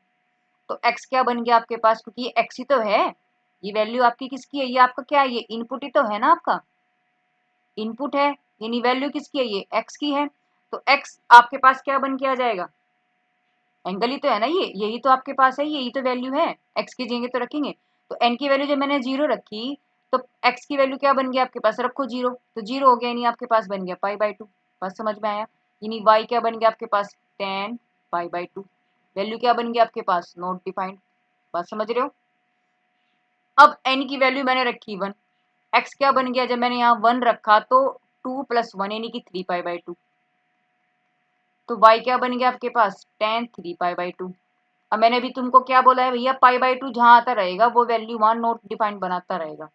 Speaker 1: तो x क्या बन गया आपके पास, क्योंकि ये x ही तो है, ये वैल्यू आपकी किसकी है, ये आपका क्या है, ये इनपुट ही तो है ना, आपका इनपुट है, यानी वैल्यू किसकी है, ये x की है। तो x आपके पास क्या बन के आ जाएगा, एंगल ही तो है ना, ये यही तो आपके पास है, यही तो वैल्यू है, x की जगह तो रखेंगे। तो n की वैल्यू जब मैंने जीरो रखी तो x की वैल्यू क्या बन गया आपके पास, रखो जीरो, तो जीरो हो गया, यानी आपके पास बन गया पाई बाई 2, बात समझ में आया। यानी y क्या बन गया आपके पास, 10 पाई बाई 2, वैल्यू क्या बन गया आपके पास, नॉट डिफाइंड, बात समझ रहे हो। अब n की वैल्यू मैंने रखी 1, x क्या बन गया, जब मैंने यहाँ 1 रखा तो 2+1 यानी कि 3 पाई बाई 2, तो y क्या बन गया आपके पास, 10 3 पाई बाई 2। अब मैंने भी तुमको क्या बोला है भैया, पाई बाई 2 जहां आता रहेगा वो वैल्यू वहां नोट डिफाइंड बनाता रहेगा,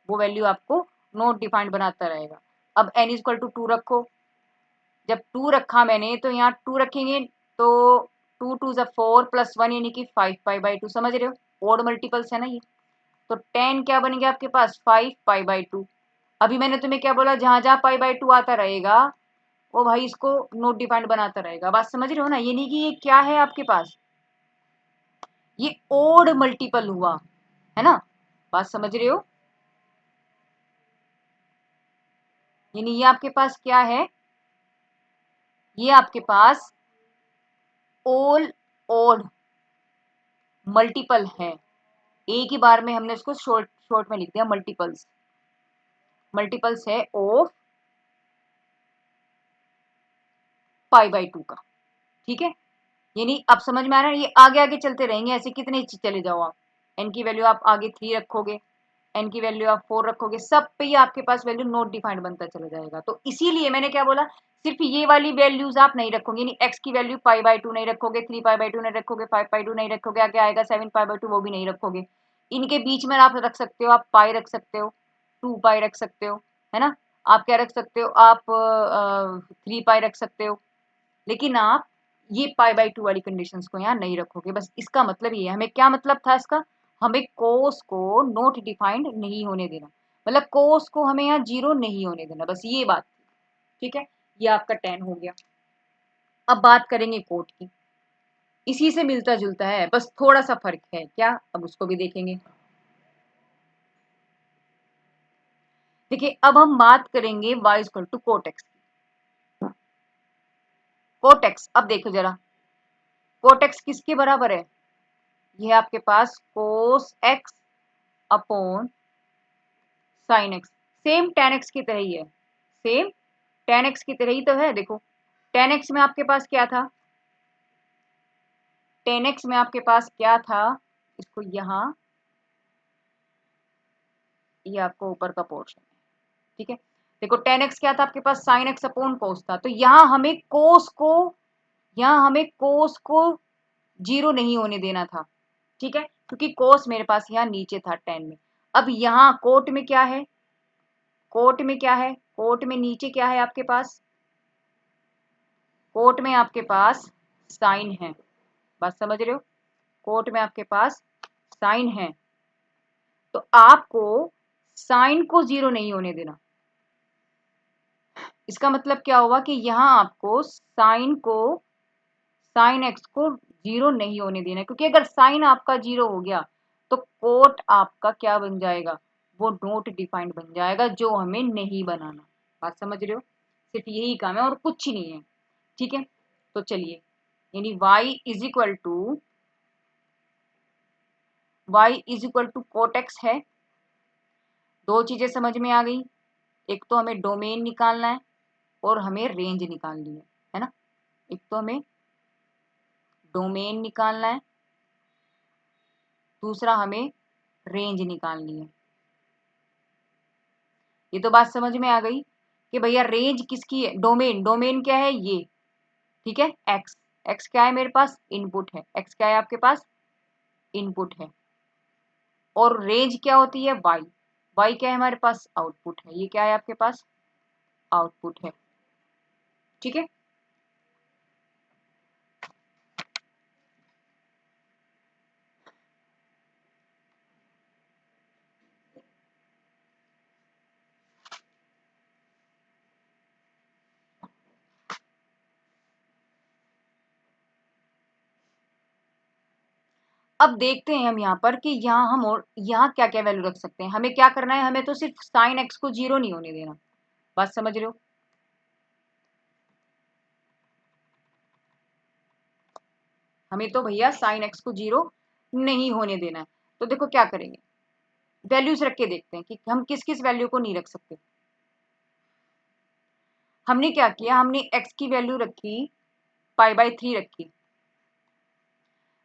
Speaker 1: वो वैल्यू आपको नोट डिफाइंड बनाता रहेगा। अब n इक्वल टू 2 रखो, जब 2 रखा मैंने तो यहाँ 2 रखेंगे, तो 2 2 ज़ा 4 प्लस 1 यानी कि 5 पाई बाई 2, समझ रहे हो, ओड मल्टीपल्स है ना ये। तो 10 क्या बन गया आपके पास, 5 पाई बाई 2। अभी मैंने तुम्हें क्या बोला, जहां जहां पाई बाई 2 आता रहेगा वो भाई इसको नोट डिफाइंड बनाता रहेगा, बात समझ रहे हो ना, ये नहीं कि ये क्या है आपके पास, ये ओड मल्टीपल हुआ, है ना, बात समझ रहे हो। यानी ये आपके पास क्या है, ये आपके पास ओल ओड मल्टीपल है। एक ही बार में हमने इसको शॉर्ट शॉर्ट में लिख दिया, मल्टीपल्स, मल्टीपल्स है ऑफ पाई बाई 2 का, ठीक है। यानी अब समझ में आ रहा है, ये आगे आगे चलते रहेंगे ऐसे, कितने चले जाओ आप, एन की वैल्यू आप आगे 3 रखोगे, एन की वैल्यू आप 4 रखोगे, सब पे ये आपके पास वैल्यू नॉट डिफाइंड बनता चला जाएगा। तो इसीलिए मैंने क्या बोला, सिर्फ ये वाली वैल्यूज आप नहीं रखोगे, यानी एक्स की वैल्यू पाई बाई 2 नहीं रखोगे, 3 पाई बाई 2 नहीं रखोगे, 5 पाई 2 नहीं रखोगे, आगे आएगा 7 पाई बाई 2 वो भी नहीं रखोगे। इनके बीच में आप रख सकते हो, आप पाई रख सकते हो, 2 पाई रख सकते हो, है ना, आप क्या रख सकते हो, आप 3 पाई रख सकते हो, लेकिन आप ये पाई बाई 2 वाली कंडीशंस को यहाँ नहीं रखोगे। बस इसका मतलब ये है, हमें क्या मतलब था इसका, हमें कोस को नॉट डिफाइंड नहीं होने देना, मतलब कोस को हमें यहाँ 0 नहीं होने देना, बस ये बात, ठीक है। ये आपका 10 हो गया। अब बात करेंगे कोट की, इसी से मिलता जुलता है, बस थोड़ा सा फर्क है क्या, अब उसको भी देखेंगे। देखिए अब हम बात करेंगे y equal to cot x, cot x, अब देखो जरा, कोट एक्स किसके बराबर है, ये आपके पास cos x upon sine x, same tan x की तरह ही है, सेम टेन एक्स की तरह ही तो है। देखो टेन एक्स में आपके पास क्या था, टेन एक्स में आपके पास क्या था, इसको यहाँ, ये आपको ऊपर का पोर्शन है, ठीक है। देखो टेन एक्स क्या था आपके पास, साइन एक्स अपॉन कोस था, तो यहाँ हमें कोस को, यहाँ हमें कोस को 0 नहीं होने देना था, ठीक है, क्योंकि कोस मेरे पास यहाँ नीचे था 10 में। अब यहाँ कोट में क्या है, कोट में क्या है, कोट में नीचे क्या है आपके पास, कोट में आपके पास साइन है, बात समझ रहे हो, कोट में आपके पास साइन है, तो आपको साइन को 0 नहीं होने देना। इसका मतलब क्या हुआ कि यहाँ आपको साइन को, साइन एक्स को 0 नहीं होने देना, क्योंकि अगर साइन आपका 0 हो गया तो कोट आपका क्या बन जाएगा, वो नॉट डिफाइंड बन जाएगा, जो हमें नहीं बनाना। बात समझ रहे हो, सिर्फ यही काम है और कुछ ही नहीं है, ठीक है। तो चलिए, यानी y is equal to, y is equal to cot x है। दो चीजें समझ में आ गई, एक तो हमें डोमेन निकालना है और हमें रेंज निकालनी है ना, एक तो हमें डोमेन निकालना है, दूसरा हमें रेंज निकालनी है। ये तो बात समझ में आ गई कि भैया रेंज किसकी है, डोमेन, डोमेन क्या है ये, ठीक है, एक्स, एक्स क्या है मेरे पास, इनपुट है, एक्स क्या है आपके पास, इनपुट है, और रेंज क्या होती है, वाई, वाई क्या है हमारे पास, आउटपुट है, ये क्या है आपके पास, आउटपुट है, ठीक है। अब देखते हैं हम यहाँ पर कि यहाँ हम और यहाँ क्या क्या वैल्यू रख सकते हैं, हमें क्या करना है, हमें तो सिर्फ साइन एक्स को 0 नहीं होने देना, बात समझ रहे हो, हमें तो भैया साइन एक्स को 0 नहीं होने देना है। तो देखो क्या करेंगे, वैल्यूज रख के देखते हैं कि हम किस किस वैल्यू को नहीं रख सकते। हमने क्या किया, हमने एक्स की वैल्यू रखी पाई बाई 3 रखी,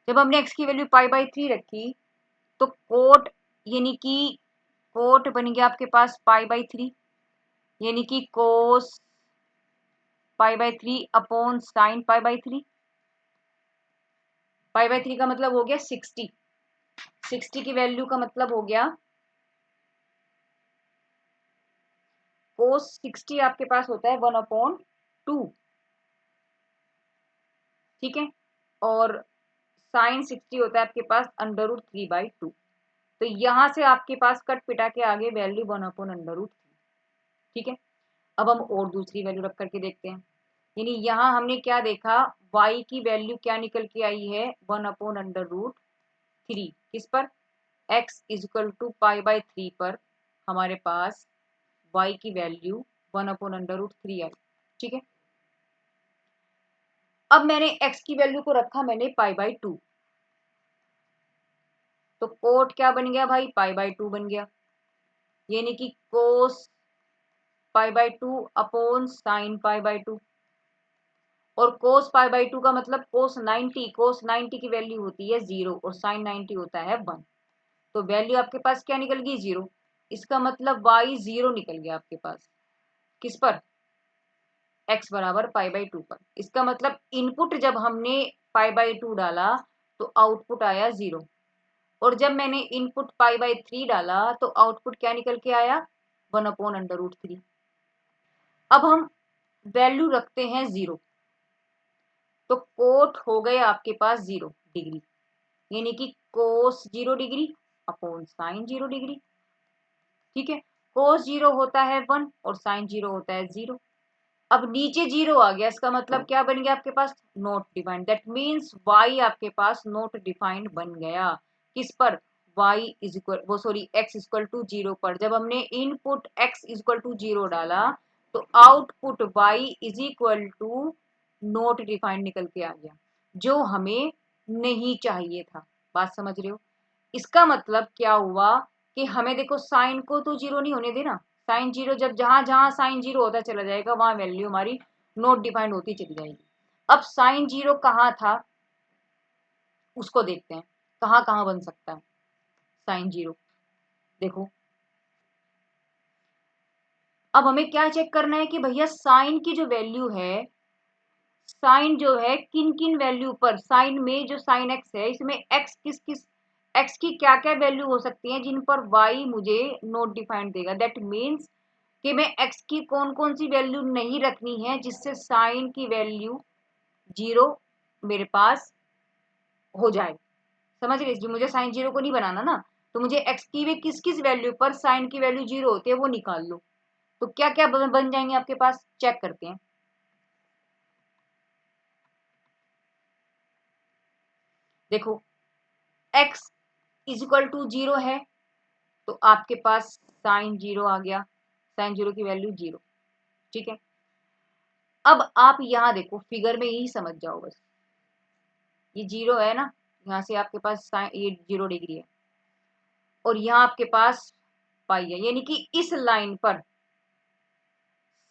Speaker 1: जब हमने एक्स की वैल्यू पाई बाई 3 रखी तो कोट, यानी कि कोट बन गया आपके पास पाई बाई 3, यानी कि cos pi by 3 upon sine pi by 3, pi by 3 का मतलब हो गया 60, 60 की वैल्यू का मतलब हो गया कोस 60 आपके पास होता है 1 अपॉन 2, ठीक है, और साइन 60 होता है आपके पास अंडर रूट 3 बाई 2। तो यहां से आपके पास कट पिटा के आगे वैल्यू 1 अपॉन अंडर रूट 3, ठीक है। अब हम और दूसरी वैल्यू रख करके देखते हैं, यानी यहाँ हमने क्या देखा, y की वैल्यू क्या निकल के आई है, 1 अपॉन अंडर रूट 3 किस पर, x इज इक्वल टू पाई/3 पर हमारे पास y की वैल्यू 1/√3 आई। ठीक है, अब मैंने x की वैल्यू को रखा मैंने पाई/2, तो कोट क्या बन गया भाई, पाई/2 बन गया, यानी कि कोस पाई/2 अपॉन साइन पाई/2। और कोस पाई/2 का मतलब कोस 90 की वैल्यू होती है 0 और साइन 90 होता है 1, तो वैल्यू आपके पास क्या निकल गई, 0। इसका मतलब y 0 निकल गया आपके पास, किस पर, x बराबर पाई/2 पर। इसका मतलब इनपुट जब हमने पाई/2 डाला तो आउटपुट आया 0, और जब मैंने इनपुट पाई/3 डाला तो आउटपुट क्या निकल के आया, 1/√3। अब हम वैल्यू रखते हैं 0, तो कोट हो गए आपके पास 0 डिग्री, यानी कि कोस 0 डिग्री अपॉन साइन 0 डिग्री। ठीक है, कोस 0 होता है 1 और साइन 0 होता है 0। अब नीचे 0 आ गया, इसका मतलब क्या बन गया आपके पास, not defined. That means y आपके पास नॉट डिफाइंड बन गया, किस पर, y इज इक्वल वो सॉरी x इक्वल टू 0 पर। जब हमने इनपुट x इक्वल टू 0 डाला तो output y is equal to not defined निकल के आ गया, जो हमें नहीं चाहिए था। बात समझ रहे हो, इसका मतलब क्या हुआ कि हमें देखो साइन को तो 0 नहीं होने देना, साइन 0 जब जहां जहां साइन 0 होता चला जाएगा वहां वैल्यू हमारी नॉट डिफाइंड होती चली जाएगी। अब साइन 0 कहाँ था उसको देखते हैं, कहाँ कहाँ बन सकता है साइन 0। देखो अब हमें क्या चेक करना है कि भैया साइन की जो वैल्यू है, साइन जो है किन किन वैल्यू पर, साइन में जो साइन एक्स है इसमें एक्स किस किस, एक्स की क्या क्या वैल्यू हो सकती है जिन पर वाई मुझे नॉट डिफाइंड देगा। दैट मीन्स कि मैं एक्स की कौन कौन सी वैल्यू नहीं रखनी है जिससे साइन की वैल्यू 0 मेरे पास हो जाए। समझ रहे, जो मुझे साइन 0 को नहीं बनाना ना, तो मुझे एक्स की भी किस किस वैल्यू पर साइन की वैल्यू 0 होती है वो निकाल लो। तो क्या क्या बन जाएंगे आपके पास, चेक करते हैं। देखो x इज इक्वल टू 0 है तो आपके पास साइन 0 आ गया, साइन 0 की वैल्यू 0। ठीक है, अब आप यहाँ देखो फिगर में यही समझ जाओ बस, ये 0 है ना, यहाँ से आपके पास साइन ये 0 डिग्री है और यहाँ आपके पास पाई है, यानी कि इस लाइन पर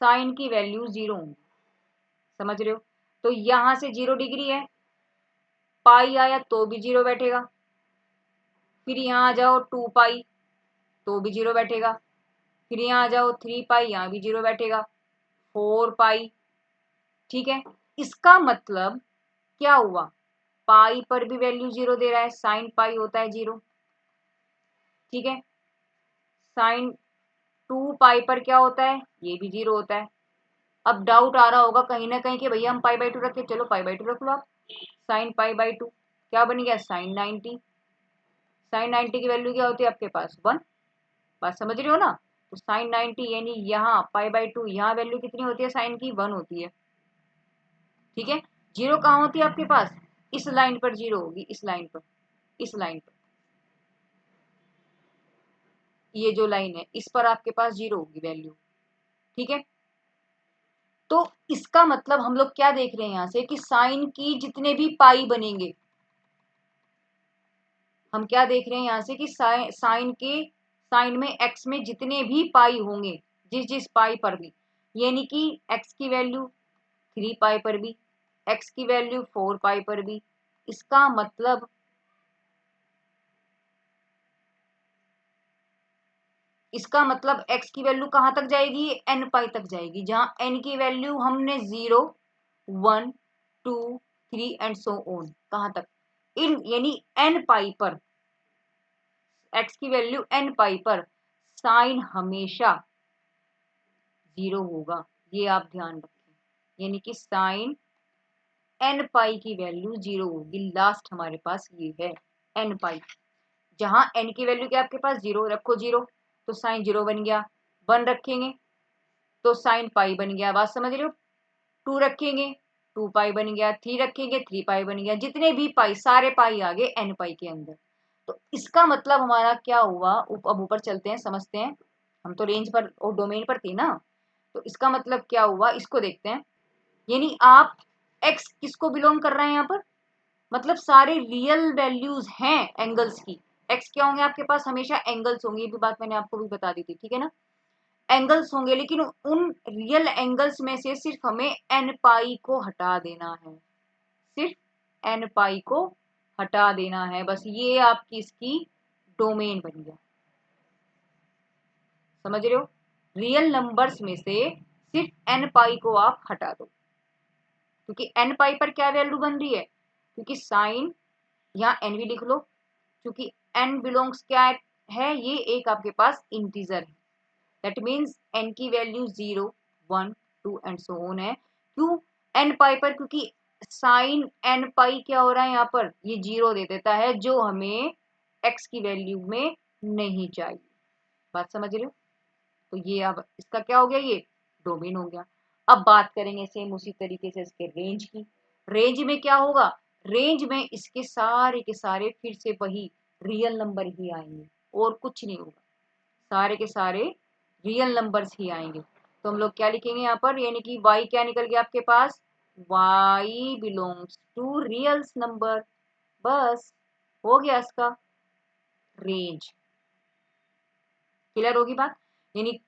Speaker 1: साइन की वैल्यू 0 होंगी। समझ रहे हो, तो यहाँ से 0 डिग्री है, पाई आया तो भी 0 बैठेगा, फिर यहाँ आ जाओ 2 पाई तो भी 0 बैठेगा, फिर यहाँ आ जाओ 3 पाई यहाँ भी 0 बैठेगा, 4 पाई। ठीक है, इसका मतलब क्या हुआ, पाई पर भी वैल्यू 0 दे रहा है, साइन पाई होता है 0। ठीक है, साइन 2 पाई पर क्या होता है, ये भी 0 होता है। अब डाउट आ रहा होगा कहीं ना कहीं कि भैया हम पाई/2 रखे, चलो पाई/2 रख लो आप, साइन पाई/2 क्या बन गया, साइन 90। साइन 90 की वैल्यू क्या होती है आपके पास 1। बात समझ रहे हो ना, तो साइन 90 यानी यहाँ पाई/2 यहाँ वैल्यू कितनी होती है साइन की, 1 होती है। ठीक है, 0 कहाँ होती है आपके पास, इस लाइन पर 0 होगी, इस लाइन पर, इस लाइन पर, ये जो लाइन है इस पर आपके पास 0 होगी वैल्यू। ठीक है, तो इसका मतलब हम लोग क्या देख रहे हैं यहां से कि साइन की जितने भी पाई बनेंगे, हम क्या देख रहे हैं यहां से कि साइन के, साइन में एक्स में जितने भी पाई होंगे, जिस जिस पाई पर भी, यानी कि एक्स की वैल्यू 3 पाई पर भी, एक्स की वैल्यू 4 पाई पर भी, इसका मतलब x की वैल्यू कहां तक जाएगी, n पाई तक जाएगी, जहां n की वैल्यू हमने 0 1 2 3 एंड सो ऑन, कहां तक, इन यानी n पाई पर, x की वैल्यू n पाई पर साइन हमेशा 0 होगा, ये आप ध्यान रखें, यानी कि साइन n पाई की वैल्यू 0 होगी। लास्ट हमारे पास ये है n पाई, जहां n की वैल्यू क्या आपके पास 0 रखो 0 तो साइन 0 बन गया, 1 रखेंगे तो साइन पाई बन गया। बात समझ रहे हो, 2 रखेंगे 2 पाई बन गया, 3 रखेंगे 3 पाई बन गया, जितने भी पाई सारे पाई आ गए n पाई के अंदर। तो इसका मतलब हमारा क्या हुआ, अब ऊपर चलते हैं, समझते हैं। हम तो रेंज पर और डोमेन पर थी ना, तो इसका मतलब क्या हुआ, इसको देखते हैं। यानी आप x किसको बिलोंग कर रहे हैं यहाँ पर, मतलब सारे रियल वैल्यूज हैं एंगल्स की। x क्या होंगे आपके पास, हमेशा एंगल्स होंगे, ये भी बात मैंने आपको भी बता दी थी, ठीक है ना। एंगल्स होंगे, लेकिन उन रियल एंगल्स में से सिर्फ हमें एन पाई को हटा देना है, सिर्फ एन पाई को हटा देना है, बस ये आपकी इसकी डोमेन बन गया। समझ रहे हो, रियल नंबर्स में से सिर्फ एन पाई को आप हटा दो, क्योंकि एन पाई पर क्या वैल्यू बन रही है, क्योंकि साइन, यहाँ एन भी लिख लो, क्योंकि एन बिलोंग्स क्या है, ये एक आपके पास इंटीजर है, दैट मीन्स एन की वैल्यू 0 1 2 एंड सो ऑन है। क्यों एन पाई पर, क्योंकि साइन एन पाई क्या हो रहा है यहाँ पर, ये 0 दे देता है, जो हमें एक्स की वैल्यू में नहीं चाहिए। बात समझ रहे हो, तो ये अब इसका क्या हो गया, ये डोमेन हो गया। अब बात करेंगे सेम उसी तरीके से इसके रेंज की। रेंज में क्या होगा, रेंज में इसके सारे के सारे फिर से वही रियल नंबर ही आएंगे, और कुछ नहीं होगा, सारे के सारे रियल नंबर्स ही आएंगे। तो हम लोग क्या लिखेंगे यहाँ पर, यानी कि y क्या निकल गया आपके पास, y बिलोंग्स टू रियल्स नंबर, बस हो गया इसका रेंज। क्लियर होगी बात, यानी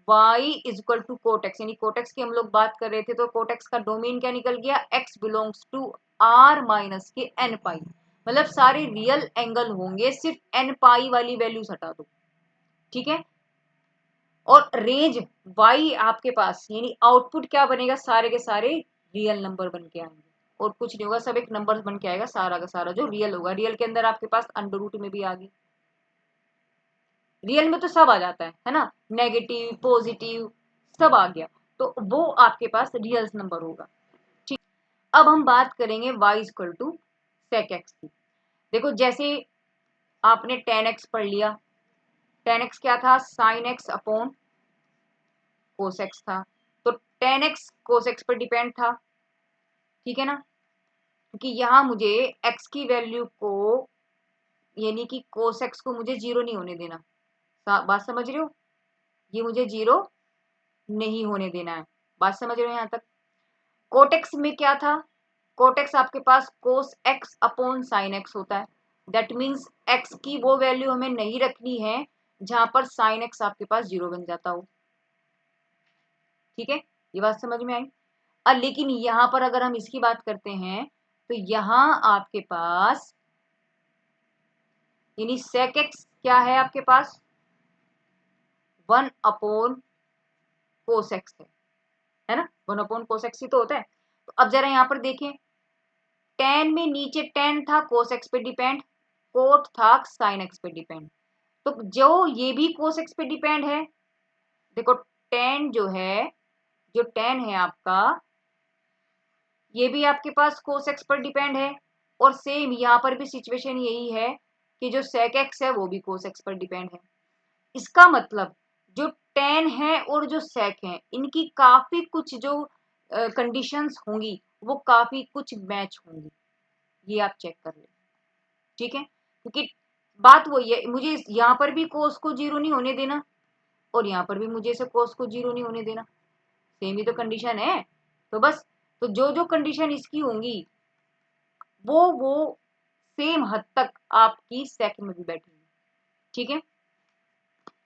Speaker 1: y is equal to cot x, यानी कोटेक्स की हम लोग बात कर रहे थे, तो कोटेक्स का डोमेन क्या निकल गया, x belongs to r minus के n पाई, मतलब सारे रियल एंगल होंगे, सिर्फ n पाई वाली वैल्यूज हटा दो, ठीक है। और रेंज y आपके पास, यानी आउटपुट क्या बनेगा, सारे के सारे रियल नंबर बन के आएंगे, और कुछ नहीं होगा, सब एक नंबर बन के आएगा, सारा का सारा जो रियल होगा। रियल के अंदर आपके पास अंडर रूट में भी आ गई, रियल में तो सब आ जाता है ना, नेगेटिव पॉजिटिव सब आ गया, तो वो आपके पास रियल नंबर होगा, ठीक। अब हम बात करेंगे y equal to sec x की। देखो जैसे आपने tan x पढ़ लिया, tan x क्या था, sin x upon cos x था, तो tan x cos x पर डिपेंड था, ठीक है ना, क्योंकि यहाँ मुझे x की वैल्यू को, यानी कि cos x को मुझे जीरो नहीं होने देना, बात समझ रहे हो, ये मुझे जीरो नहीं होने देना है, बात समझ रहे हो यहाँ तक। कोटेक्स में क्या था, कोटेक्स आपके पास cos x upon sin x होता है, दैट मीन्स x की वो वैल्यू हमें नहीं रखनी है जहां पर sin x आपके पास जीरो बन जाता हो, ठीक है, ये बात समझ में आई। लेकिन यहाँ पर अगर हम इसकी बात करते हैं, तो यहाँ आपके पास यानी sec x क्या है आपके पास, 1 अपॉन cos x है ना, 1 अपॉन cos x ही तो होता है। तो अब जरा यहाँ पर देखें, tan में नीचे tan था cos x पे डिपेंड, कोट था sin x पे डिपेंड, तो जो ये भी cos x पे डिपेंड है, देखो tan जो है, जो tan है आपका, ये भी आपके पास cos x पर डिपेंड है, और सेम यहाँ पर भी सिचुएशन यही है कि जो sec x है वो भी cos x पर डिपेंड है। इसका मतलब जो tan है और जो sec है, इनकी काफी कुछ जो कंडीशंस होंगी वो काफी कुछ मैच होंगी, ये आप चेक कर ले, ठीक है, क्योंकि बात वही है, मुझे यहाँ पर भी cos को जीरो नहीं होने देना, और यहाँ पर भी मुझे इसे cos को जीरो नहीं होने देना, सेम ही तो कंडीशन है, तो बस, तो जो जो कंडीशन इसकी होंगी वो सेम हद तक आपकी सेक में भी बैठेगी, ठीक है।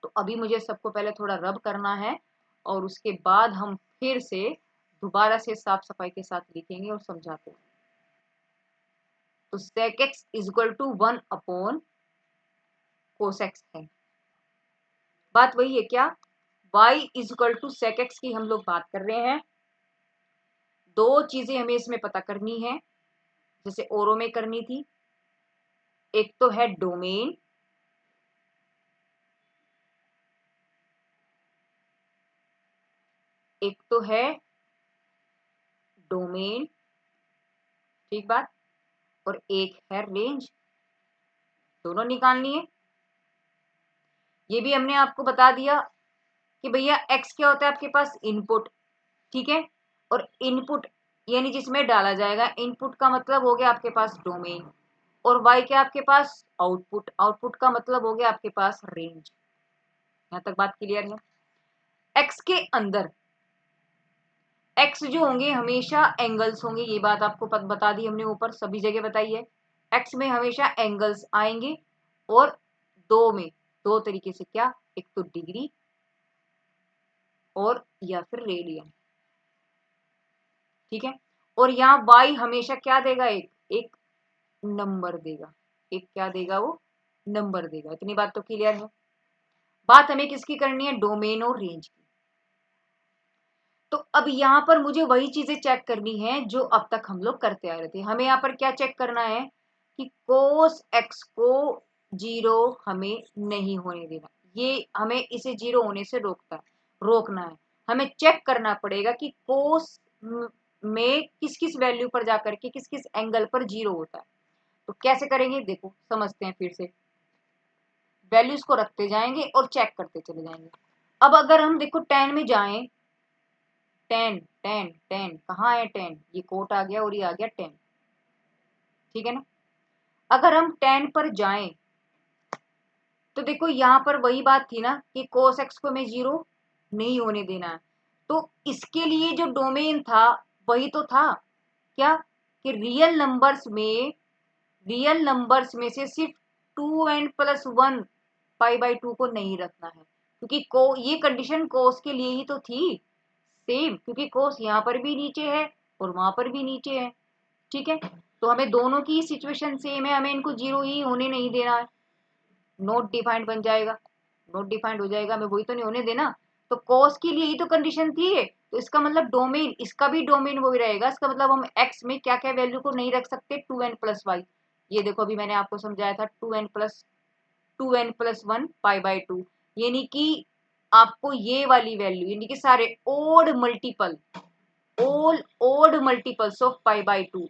Speaker 1: तो अभी मुझे सबको पहले थोड़ा रब करना है, और उसके बाद हम फिर से दोबारा से साफ सफाई के साथ लिखेंगे और समझाते हैं। तो sec x is equal to 1 upon cos x है, बात वही है क्या, y is equal to sec x की हम लोग बात कर रहे हैं। दो चीजें हमें इसमें पता करनी है, जैसे ओरो में करनी थी, एक तो है डोमेन, एक तो है डोमेन, ठीक बात, और एक है रेंज, दोनों निकालनी है। ये भी हमने आपको बता दिया कि भैया x क्या होता है आपके पास, इनपुट, ठीक है, और इनपुट यानी जिसमें डाला जाएगा, इनपुट का मतलब हो गया आपके पास डोमेन, और y क्या आपके पास आउटपुट। आउटपुट का मतलब हो गया आपके पास रेंज। यहां तक बात क्लियर है। x के अंदर x जो होंगे हमेशा एंगल्स होंगे, ये बात आपको बता दी हमने, ऊपर सभी जगह बताई है। x में हमेशा एंगल्स आएंगे और दो में दो तरीके से, क्या, एक तो डिग्री और या फिर रेडियन, ठीक है। और यहाँ y हमेशा क्या देगा, एक नंबर देगा, एक क्या देगा, वो नंबर देगा। इतनी बात तो क्लियर है। बात हमें किसकी करनी है, डोमेन और रेंज की। तो अब यहाँ पर मुझे वही चीजें चेक करनी है जो अब तक हम लोग करते आ रहे थे। हमें यहाँ पर क्या चेक करना है कि कोस एक्स को 0 हमें नहीं होने देना, ये हमें इसे 0 होने से रोकना है। हमें चेक करना पड़ेगा कि कोस में किस किस वैल्यू पर जाकर के किस किस एंगल पर 0 होता है। तो कैसे करेंगे, देखो समझते हैं फिर से। वैल्यूज को रखते जाएंगे और चेक करते चले जाएंगे। अब अगर हम देखो 10 में जाएं, 10 कहाँ है 10, ये कोट आ गया और ये आ गया 10, ठीक है ना। अगर हम 10 पर जाएं तो देखो यहाँ पर वही बात थी ना कि कोस एक्स को हमें 0 नहीं होने देना है। तो इसके लिए जो डोमेन था वही तो था, क्या, कि रियल नंबर्स में से सिर्फ 2n+1 π/2 को नहीं रखना है, क्योंकि ये कंडीशन कोस के लिए ही तो थी सेम, क्योंकि कोस यहाँ पर भी नीचे है और वहां पर भी नीचे है, ठीक है। तो हमें दोनों की सिचुएशन सेम है, हमें इनको 0 ही होने नहीं देना है। नॉट डिफाइंड बन जाएगा, नॉट डिफाइंड हो जाएगा, हमें वही तो नहीं होने देना। तो कॉस के लिए ही तो कंडीशन थी है, तो इसका मतलब डोमेन, इसका भी डोमेन वही रहेगा। इसका मतलब हम एक्स में क्या क्या वैल्यू को नहीं रख सकते, 2n+y। ये देखो अभी मैंने आपको समझाया था 2n+1 π/2, यानी कि आपको ये वाली वैल्यू, यानी कि सारे ओड मल्टीपल्स ऑफ π/2,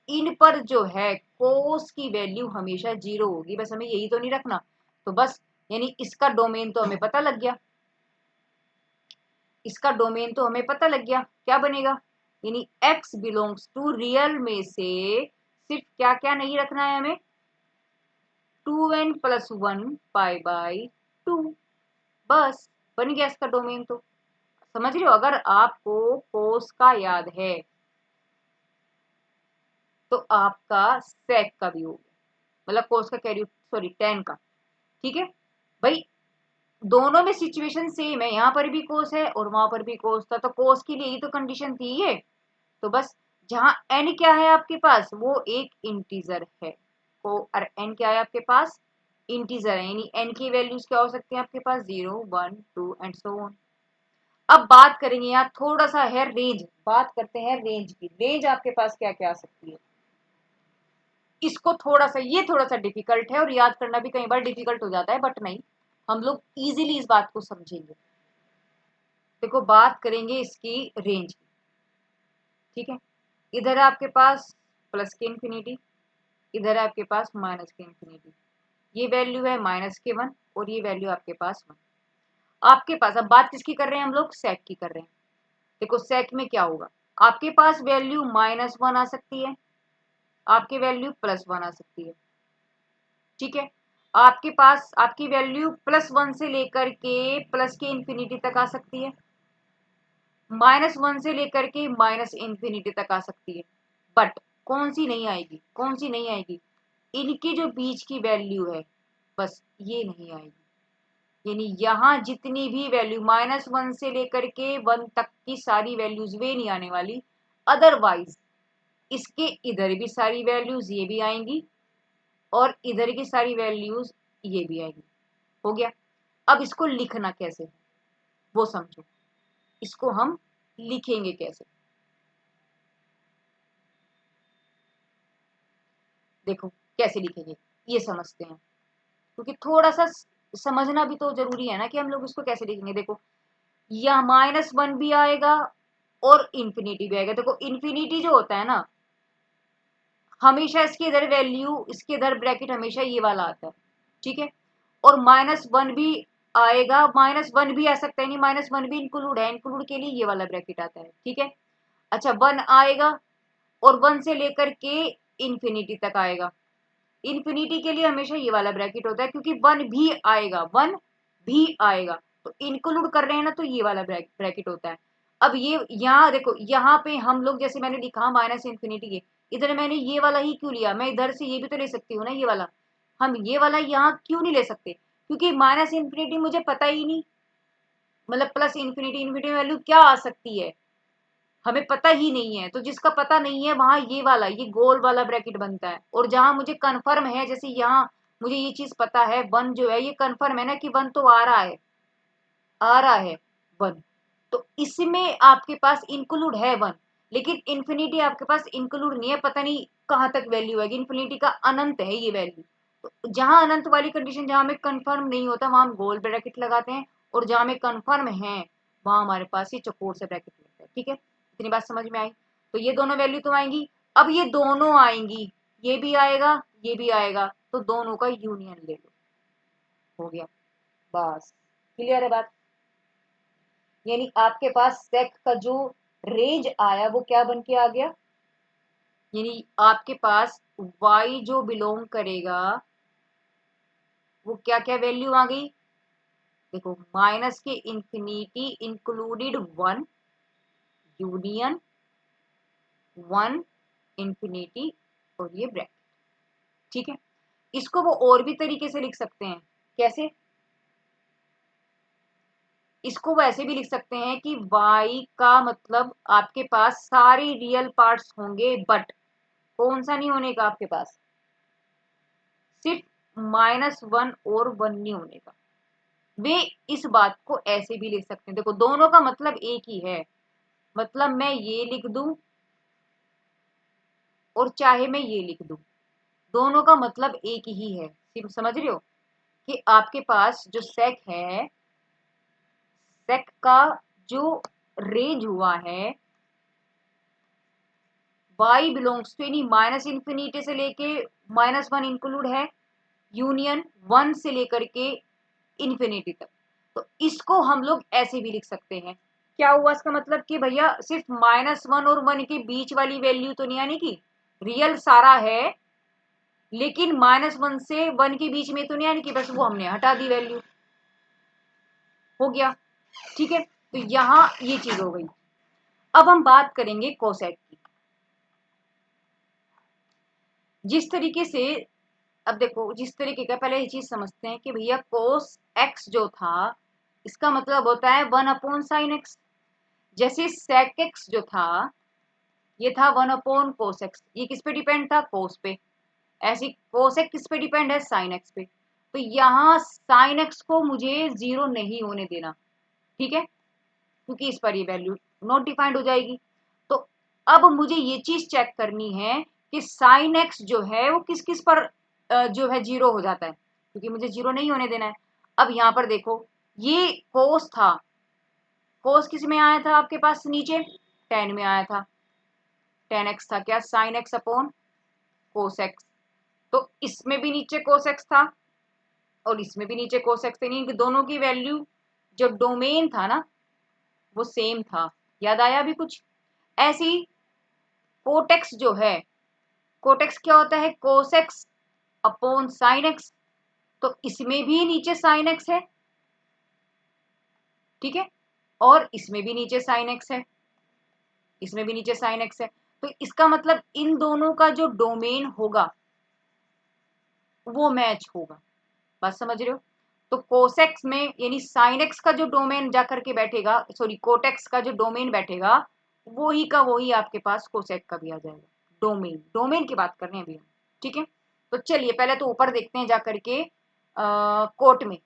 Speaker 1: इन पर जो है कोस की वैल्यू हमेशा 0 होगी। बस हमें यही तो नहीं रखना। तो बस यानी इसका डोमेन तो हमें पता लग गया, इसका डोमेन तो हमें पता लग गया, क्या बनेगा, यानी x बिलोंग्स टू रियल में से सिर्फ क्या क्या नहीं रखना है हमें, 2n+1 π/2, बस बन गया इसका डोमेन। तो समझ रहे हो, अगर आपको कोस का याद है तो आपका सेक का भी हो गया, मतलब कोस का कैरी, सॉरी tan का, ठीक है भाई। दोनों में सिचुएशन सेम है, यहाँ पर भी कोस है और वहां पर भी कोस था, तो कोस के लिए ही तो कंडीशन थी ये। तो बस जहां n क्या है आपके पास, वो एक इंटीजर है, को और n क्या है आपके पास, इंटीजर है, यानी n की वैल्यूज क्या हो सकती है आपके पास, 0 1 2 एंड सो ऑन। अब बात करेंगे यहाँ थोड़ा सा है रेंज, बात करते हैं रेंज की। रेंज आपके पास क्या क्या आ सकती है, इसको थोड़ा सा डिफिकल्ट है और याद करना भी कई बार डिफिकल्ट हो जाता है, बट नहीं, हम लोग इजीली इस बात को समझेंगे। देखो बात करेंगे इसकी रेंज की, ठीक है। इधर है आपके पास प्लस के इंफिनिटी, इधर है आपके पास माइनस के इंफिनिटी। ये वैल्यू है -1 और ये वैल्यू आपके पास 1। आपके पास अब बात किसकी कर रहे हैं हम लोग, सेक की कर रहे हैं। देखो सेक में क्या होगा, आपके पास वैल्यू -1 आ सकती है, आपकी वैल्यू +1 आ सकती है, ठीक है। आपके पास आपकी वैल्यू +1 से लेकर के प्लस के इंफिनिटी तक आ सकती है, -1 से लेकर के -इंफिनिटी तक आ सकती है। बट कौन सी नहीं आएगी, कौन सी नहीं आएगी, इनकी जो बीच की वैल्यू है बस ये नहीं आएगी। यानी यहाँ जितनी भी वैल्यू -1 से लेकर के 1 तक की सारी वैल्यूज वे नहीं आने वाली, अदरवाइज इसके इधर भी सारी वैल्यूज ये भी आएंगी और इधर की सारी वैल्यूज ये भी आएंगी। हो गया। अब इसको लिखना कैसे वो समझो, इसको हम लिखेंगे कैसे, देखो कैसे लिखेंगे ये समझते हैं, क्योंकि थोड़ा सा समझना भी तो जरूरी है ना कि हम लोग इसको कैसे लिखेंगे। देखो या -1 भी आएगा और इंफिनिटी भी आएगा। देखो इंफिनिटी जो होता है ना, हमेशा इसके इधर वैल्यू, इसके इधर ब्रैकेट हमेशा ये वाला आता है, ठीक है। और -1 भी आएगा, -1 भी आ सकता है, नहीं -1 भी इंक्लूड है, इंक्लूड के लिए ये वाला ब्रैकेट आता है, ठीक है। अच्छा 1 आएगा और 1 से लेकर के इंफिनिटी तक आएगा, इन्फिनिटी के लिए हमेशा ये वाला ब्रैकेट होता है क्योंकि वन भी आएगा, वन भी आएगा, तो इंक्लूड कर रहे हैं ना, तो ये वाला ब्रैकेट होता है। अब ये यहाँ देखो, यहाँ पे हम लोग जैसे मैंने लिखा माइनस इन्फिनिटी के, इधर मैंने ये वाला ही क्यों लिया, मैं इधर से ये भी तो ले सकती हूँ ना, ये वाला। हम ये वाला यहाँ क्यों नहीं ले सकते, क्योंकि माइनस इन्फिनिटी मुझे पता ही नहीं, मतलब प्लस इन्फिनिटी, इन्फिनिटी वैल्यू क्या आ सकती है हमें पता ही नहीं है। तो जिसका पता नहीं है वहां ये वाला, ये गोल वाला ब्रैकेट बनता है। और जहां मुझे कंफर्म है, जैसे यहाँ मुझे ये चीज पता है, वन जो है ये कंफर्म है ना कि वन तो आ रहा है, आ रहा है वन, तो इसमें आपके पास इंक्लूड है वन, लेकिन इन्फिनिटी आपके पास इंक्लूड नहीं है, पता नहीं कहां तक वैल्यू है, इन्फिनिटी का अनंत है ये वैल्यू। तो जहां अनंत वाली कंडीशन, जहां हमें कंफर्म नहीं होता वहां हम गोल ब्रैकेट लगाते हैं, और जहां हमें कंफर्म है वहां हमारे पास ये चौकोर से ब्रैकेट लगता है। ठीक है, इतनी बात समझ में आई। तो ये दोनों वैल्यू तो आएंगी। अब ये दोनों आएंगी, ये भी आएगा, ये भी आएगा, तो दोनों का यूनियन ले लो, हो गया, बस क्लियर है बात। यानी आपके पास सेक का जो रेंज आया वो क्या बन के आ गया, यानी आपके पास y जो बिलोंग करेगा वो क्या क्या वैल्यू आ गई, देखो माइनस के infinity included one, union one, infinity, और ये ब्रैकेट। ठीक है, इसको वो और भी तरीके से लिख सकते हैं, कैसे, इसको वो ऐसे भी लिख सकते हैं कि y का मतलब आपके पास सारे रियल पार्ट्स होंगे, बट कौन सा नहीं होने का आपके पास, सिर्फ -1 और 1 नहीं होने का। वे इस बात को ऐसे भी लिख सकते हैं, देखो दोनों का मतलब एक ही है, मतलब मैं ये लिख दूं और चाहे मैं ये लिख दूं, दोनों का मतलब एक ही है। समझ रहे हो कि आपके पास जो सेक है, सेक का जो रेंज हुआ है, y बिलोंग्स टू, यानी माइनस इन्फिनिटी से लेके -1 इंक्लूड है, यूनियन 1 से लेकर के इन्फिनिटी तक। तो इसको हम लोग ऐसे भी लिख सकते हैं, क्या हुआ इसका मतलब कि भैया सिर्फ -1 और 1 के बीच वाली वैल्यू तो नहीं आने की, रियल सारा है, लेकिन -1 से 1 के बीच में तो नहीं आने की, बस वो हमने हटा दी वैल्यू, हो गया। ठीक है, तो यहां ये चीज हो गई। अब हम बात करेंगे कोसेक की। जिस तरीके से, अब देखो जिस तरीके का, पहले ये चीज समझते हैं कि भैया कोस एक्स जो था, इसका मतलब होता है 1/sin x। जैसे sec x जो था, ये था 1/cos x, ये किस पे डिपेंड था, कोस पे। ऐसी cos x किस पे डिपेंड है, sin x पे। तो यहाँ sin x को मुझे 0 नहीं होने देना, ठीक है, क्योंकि इस पर ये वैल्यू नॉट डिफाइंड हो जाएगी। तो अब मुझे ये चीज चेक करनी है कि साइन एक्स जो है वो किस किस पर जो है 0 हो जाता है, क्योंकि मुझे 0 नहीं होने देना है। अब यहाँ पर देखो, ये कोस था, कोस किस में आया था आपके पास, नीचे tan में आया था, tan x था क्या, sine x upon cos x. तो इसमें भी नीचे कोस एक्स था और इसमें भी नीचे कोस एक्स, यानी दोनों की वैल्यू, जो डोमेन था ना वो सेम था। याद आया अभी कुछ, ऐसी कोटेक्स जो है, कोटेक्स क्या होता है, कोसेक्स अपॉन साइन एक्स, तो इसमें भी नीचे साइन एक्स है, ठीक है, और इसमें भी नीचे साइन एक्स है, इसमें भी नीचे साइन एक्स है। तो इसका मतलब इन दोनों का जो डोमेन होगा वो मैच होगा, बात समझ रहे हो। तो कोसेक्स में यानी साइन एक्स का जो डोमेन जाकर के बैठेगा, सॉरी कोटेक्स का जो डोमेन बैठेगा वो ही का वही आपके पास कोसेक का भी आ जाएगा। डोमेन, डोमेन की बात कर रहे हैं अभी हम, ठीक है। तो चलिए पहले तो ऊपर देखते हैं जाकर के कोट में।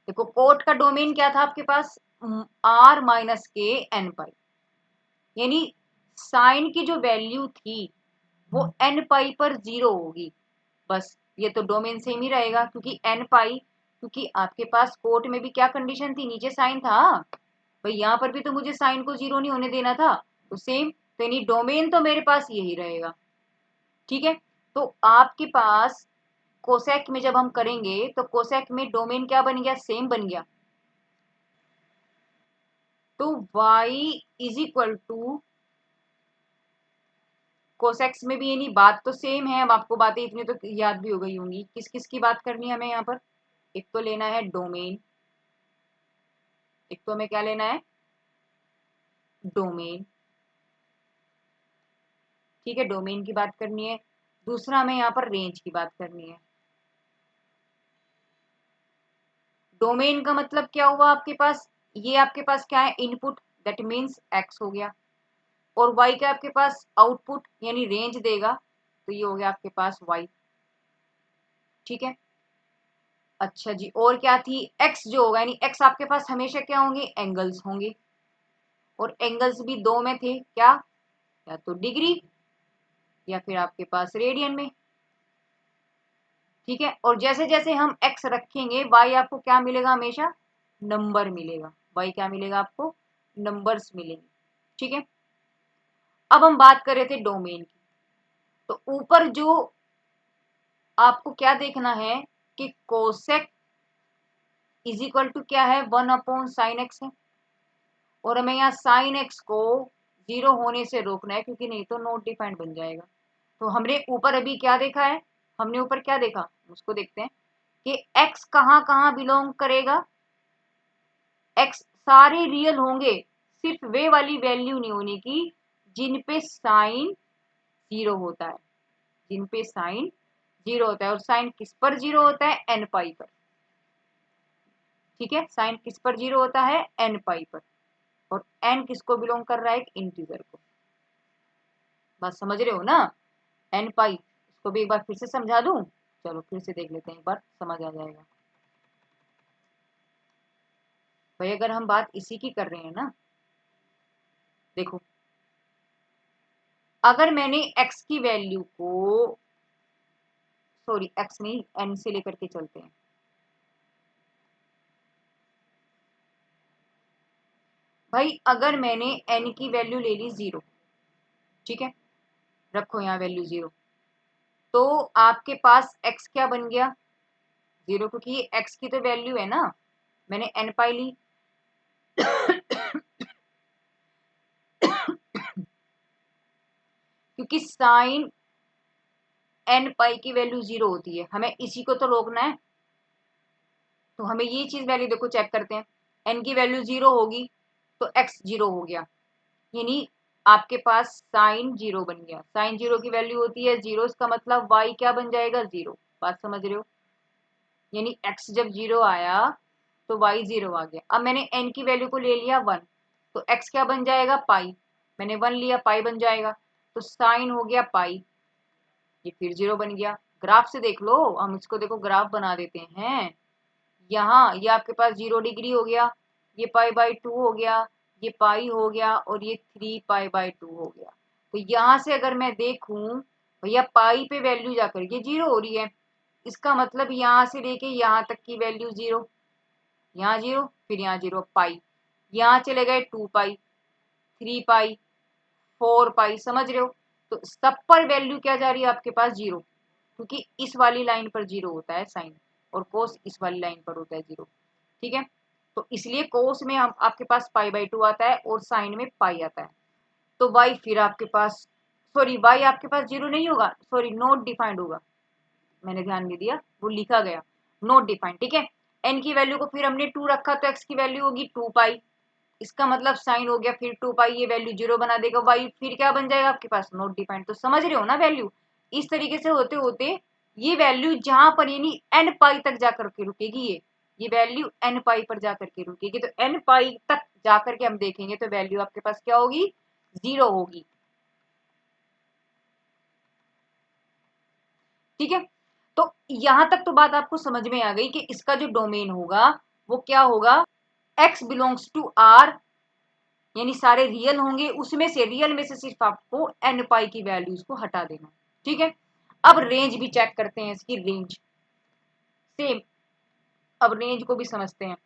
Speaker 1: देखो कोट का डोमेन क्या था आपके पास, r-k n यानी साइन की जो वैल्यू थी वो n पाई पर 0 होगी, बस ये तो डोमेन सेम ही रहेगा, क्योंकि n पाई, क्योंकि आपके पास कोट में भी क्या कंडीशन थी, नीचे साइन था भाई, यहाँ पर भी तो मुझे साइन को 0 नहीं होने देना था, तो सेम, तो यानी डोमेन तो मेरे पास यही रहेगा, ठीक है। तो आपके पास कोसेक में जब हम करेंगे तो कोसेक में डोमेन क्या बन गया, सेम बन गया। तो y इज इक्वल टू कोसेक्स में भी यानी बात तो सेम है। अब आपको बातें इतनी तो याद भी हो गई होंगी। किस किस की बात करनी है हमें यहाँ पर? एक तो लेना है डोमेन, एक तो हमें क्या लेना है? डोमेन। ठीक है, डोमेन की बात करनी है। दूसरा हमें यहाँ पर रेंज की बात करनी है। डोमेन का मतलब क्या हुआ आपके पास? ये आपके पास क्या है? इनपुट, दैट मीन्स एक्स हो गया, और वाई का आपके पास आउटपुट यानी रेंज देगा, तो ये हो गया आपके पास वाई। ठीक है, अच्छा जी, और क्या थी? एक्स जो होगा यानी एक्स आपके पास हमेशा क्या होंगे? एंगल्स होंगे, और एंगल्स भी दो में थे, क्या? या तो डिग्री या फिर आपके पास रेडियन में। ठीक है, और जैसे जैसे हम एक्स रखेंगे वाई आपको क्या मिलेगा? हमेशा नंबर मिलेगा। वाई क्या मिलेगा आपको? नंबर्स मिलेंगे। ठीक है, अब हम बात कर रहे थे डोमेन की। तो ऊपर जो आपको क्या देखना है कि कोसेक इज इक्वल टू क्या है? 1/sin x है, और हमें यहाँ साइन एक्स को 0 होने से रोकना है, क्योंकि नहीं तो नॉट डिफाइंड बन जाएगा। तो हमने ऊपर अभी क्या देखा है? हमने ऊपर क्या देखा उसको देखते हैं कि x कहाँ कहाँ बिलोंग करेगा। x सारे रियल होंगे, सिर्फ वे वाली वैल्यू नहीं होने की जिन पे साइन 0 होता है, जिन पे साइन 0 होता है। और साइन किस पर 0 होता है? एन पाई पर। ठीक है, साइन किस पर 0 होता है? एन पाई पर। और एन किसको बिलोंग कर रहा है? एक इंटीजर को। बात समझ रहे हो ना? एन पाई, इसको भी एक बार फिर से समझा दूं? चलो फिर से देख लेते हैं, एक बार समझ आ जाएगा। भाई अगर हम बात इसी की कर रहे हैं ना, देखो अगर मैंने x की वैल्यू को, सॉरी x नहीं, n से लेकर के चलते हैं। भाई अगर मैंने n की वैल्यू ले ली 0, ठीक है, रखो यहाँ वैल्यू 0, तो आपके पास x क्या बन गया? 0, क्योंकि ये x की तो वैल्यू है ना। मैंने n पाई ली क्योंकि साइन n पाई की वैल्यू 0 होती है, हमें इसी को तो रोकना है। तो हमें ये चीज वैल्यू देखो, चेक करते हैं। n की वैल्यू 0 होगी तो x 0 हो गया, यानी आपके पास साइन 0 बन गया। साइन 0 की वैल्यू होती है 0, इसका मतलब y क्या बन जाएगा? 0। बात समझ रहे हो? यानी x जब 0 आया तो y 0 आ गया। अब मैंने n की वैल्यू को ले लिया 1, तो x क्या बन जाएगा? पाई। मैंने 1 लिया, पाई बन जाएगा, तो साइन हो गया पाई, ये फिर 0 बन गया। ग्राफ से देख लो, हम इसको देखो ग्राफ बना देते हैं। यहाँ ये आपके पास 0 डिग्री हो गया, ये पाई/2 हो गया, ये पाई हो गया, और ये 3 पाई/2 हो गया। तो यहाँ से अगर मैं देखूं भैया, पाई पे वैल्यू जाकर ये 0 हो रही है, इसका मतलब यहाँ से लेके यहाँ तक की वैल्यू 0, यहाँ 0, फिर यहाँ 0, पाई, यहाँ चले गए 2 पाई, 3 पाई, 4 पाई। समझ रहे हो? तो सब पर वैल्यू क्या जा रही है आपके पास? 0, क्योंकि इस वाली लाइन पर 0 होता है साइन, और कोस इस वाली लाइन पर होता है 0। ठीक है, तो इसलिए कोस में हम आपके पास पाई/2 आता है, और साइन में पाई आता है। तो वाई फिर आपके पास, सॉरी वाई आपके पास 0 नहीं होगा, सॉरी नॉट डिफाइंड होगा, मैंने ध्यान नहीं दिया, वो लिखा गया नॉट डिफाइंड। ठीक है, एन की वैल्यू को फिर हमने 2 रखा, तो एक्स की वैल्यू होगी 2 पाई, इसका मतलब साइन हो गया फिर 2 पाई, ये वैल्यू 0 बना देगा। वाई फिर क्या बन जाएगा आपके पास? Not defined. तो समझ रहे हो ना वैल्यू? इस तरीके से होते होते ये वैल्यू जहां पर यानी एन पाई तक जाकर के रुकेगी, ये वैल्यू एन पाई पर जाकर के रुकेगी। तो एन पाई तक जाकर के हम देखेंगे तो वैल्यू आपके पास क्या होगी? 0 होगी। ठीक है, तो यहां तक तो बात आपको समझ में आ गई कि इसका जो डोमेन होगा वो क्या होगा? x बिलोंग्स टू r, यानी सारे रियल होंगे, उसमें से रियल में से सिर्फ आपको एन पाई की वैल्यूज को हटा देना। ठीक है, अब रेंज भी चेक करते हैं, इसकी रेंज सेम। अब रेंज को भी समझते हैं।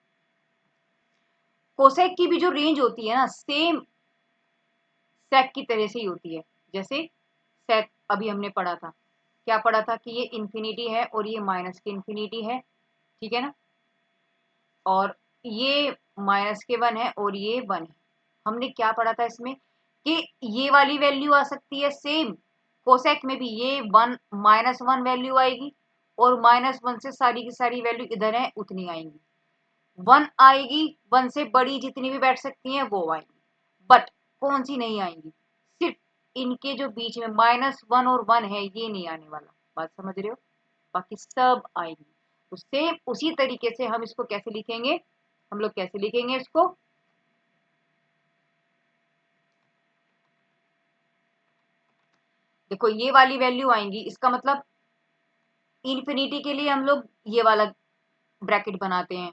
Speaker 1: कोसेक की भी जो रेंज होती है ना, सेम सेक की तरह से ही होती है। जैसे सेक अभी हमने पढ़ा था, क्या पढ़ा था कि ये इंफिनिटी है और ये माइनस की इंफिनिटी है। ठीक है ना, और ये -के 1 है और ये 1 है। हमने क्या पढ़ा था इसमें कि ये वाली वैल्यू आ सकती है सेम, कोसेक में भी ये 1 -1 वैल्यू आएगी और -1 से सारी की सारी वैल्यू इधर है उतनी आएंगी, 1 आएगी, 1 से बड़ी जितनी भी बैठ सकती हैं वो आएंगी, बट कौन सी नहीं आएंगी, सिर्फ इनके जो बीच में -1 और 1 है ये नहीं आने वाला, बात समझ रहे हो, बाकी सब आएंगी। तो सेम उसी तरीके से हम इसको कैसे लिखेंगे, हम लोग कैसे लिखेंगे इसको, देखो ये वाली वैल्यू आएंगी, इसका मतलब इन्फिनिटी के लिए हम लोग ये वाला ब्रैकेट बनाते हैं,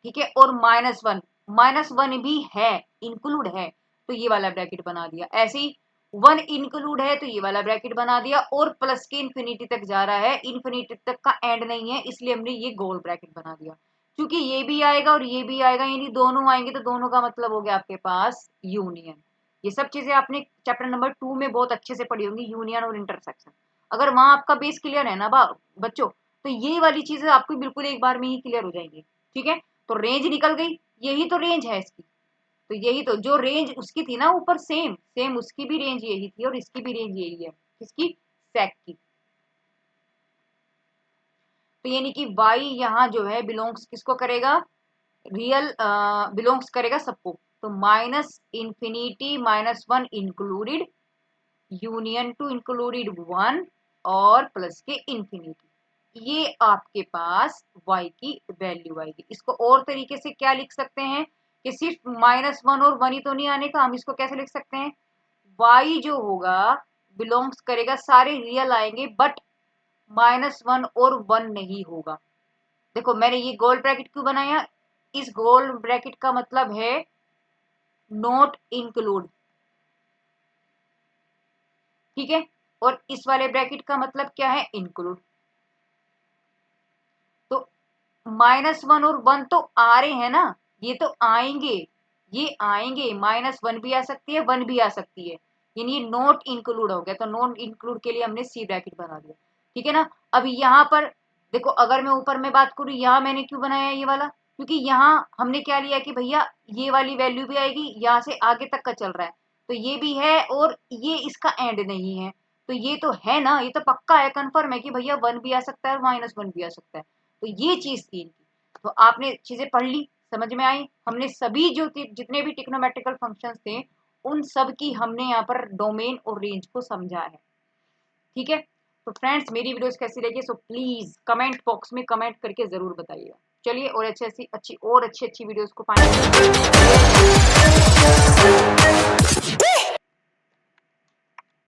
Speaker 1: ठीक है, और -1 भी है, इंक्लूड है, तो ये वाला ब्रैकेट बना दिया, ऐसे ही 1 इंक्लूड है तो ये वाला ब्रैकेट बना दिया, और प्लस के इन्फिनिटी तक जा रहा है, इन्फिनिटी तक का एंड नहीं है, इसलिए हमने ये गोल ब्रैकेट बना दिया, क्योंकि ये भी आएगा और ये भी आएगा, यानी दोनों आएंगे तो दोनों का मतलब हो गया आपके पास यूनियन। ये सब चीजें आपने चैप्टर नंबर 2 में बहुत अच्छे से पढ़ी होंगी, यूनियन और इंटरसेक्शन। अगर वहां आपका बेस क्लियर है ना बच्चों, तो ये वाली चीजें आपको बिल्कुल एक बार में ही क्लियर हो जाएंगी, ठीक है। तो रेंज निकल गई, यही तो रेंज है इसकी, तो यही तो जो रेंज उसकी थी ना ऊपर, सेम सेम उसकी भी रेंज यही थी और इसकी भी रेंज यही है, किसकी, सेक की। तो यानी कि y यहाँ जो है बिलोंग्स किसको करेगा, रियल बिलोंग्स करेगा सबको, तो -इन्फिनिटी -1 इंक्लूडेड, यूनियन टू इंक्लूडेड 1 और प्लस के इन्फिनिटी, ये आपके पास y की वैल्यू आएगी। इसको और तरीके से क्या लिख सकते हैं कि सिर्फ -1 और 1 ही तो नहीं आने का, हम इसको कैसे लिख सकते हैं, y जो होगा बिलोंग्स करेगा, सारे रियल आएंगे बट -1 और 1 नहीं होगा। देखो मैंने ये गोल ब्रैकेट क्यों बनाया, इस गोल ब्रैकेट का मतलब है नॉट इंक्लूड, ठीक है, और इस वाले ब्रैकेट का मतलब क्या है, इंक्लूड। तो -1 और 1 तो आ रहे हैं ना, ये तो आएंगे, ये आएंगे, -1 भी आ सकती है, 1 भी आ सकती है, यानी ये नॉट इंक्लूड हो गया, तो नॉट इंक्लूड के लिए हमने सी ब्रैकेट बना दिया, ठीक है ना। अब यहाँ पर देखो, अगर मैं ऊपर में बात करूँ, यहाँ मैंने क्यों बनाया ये वाला, क्योंकि यहाँ हमने क्या लिया कि भैया ये वाली वैल्यू भी आएगी, यहाँ से आगे तक का चल रहा है, तो ये भी है और ये इसका एंड नहीं है, तो ये तो है ना, ये तो पक्का है, कंफर्म है कि भैया 1 भी आ सकता है और -1 भी आ सकता है, तो ये चीज थी इनकी। तो आपने चीजें पढ़ ली, समझ में आई, हमने सभी जो जितने भी ट्रिग्नोमेट्रिकल फंक्शंस थे उन सब की हमने यहाँ पर डोमेन और रेंज को समझा है, ठीक है। तो फ्रेंड्स मेरी वीडियोस कैसी लगी, सो प्लीज कमेंट बॉक्स में कमेंट करके जरूर बताइएगा। चलिए और अच्छी अच्छी वीडियोस को पाएंगे।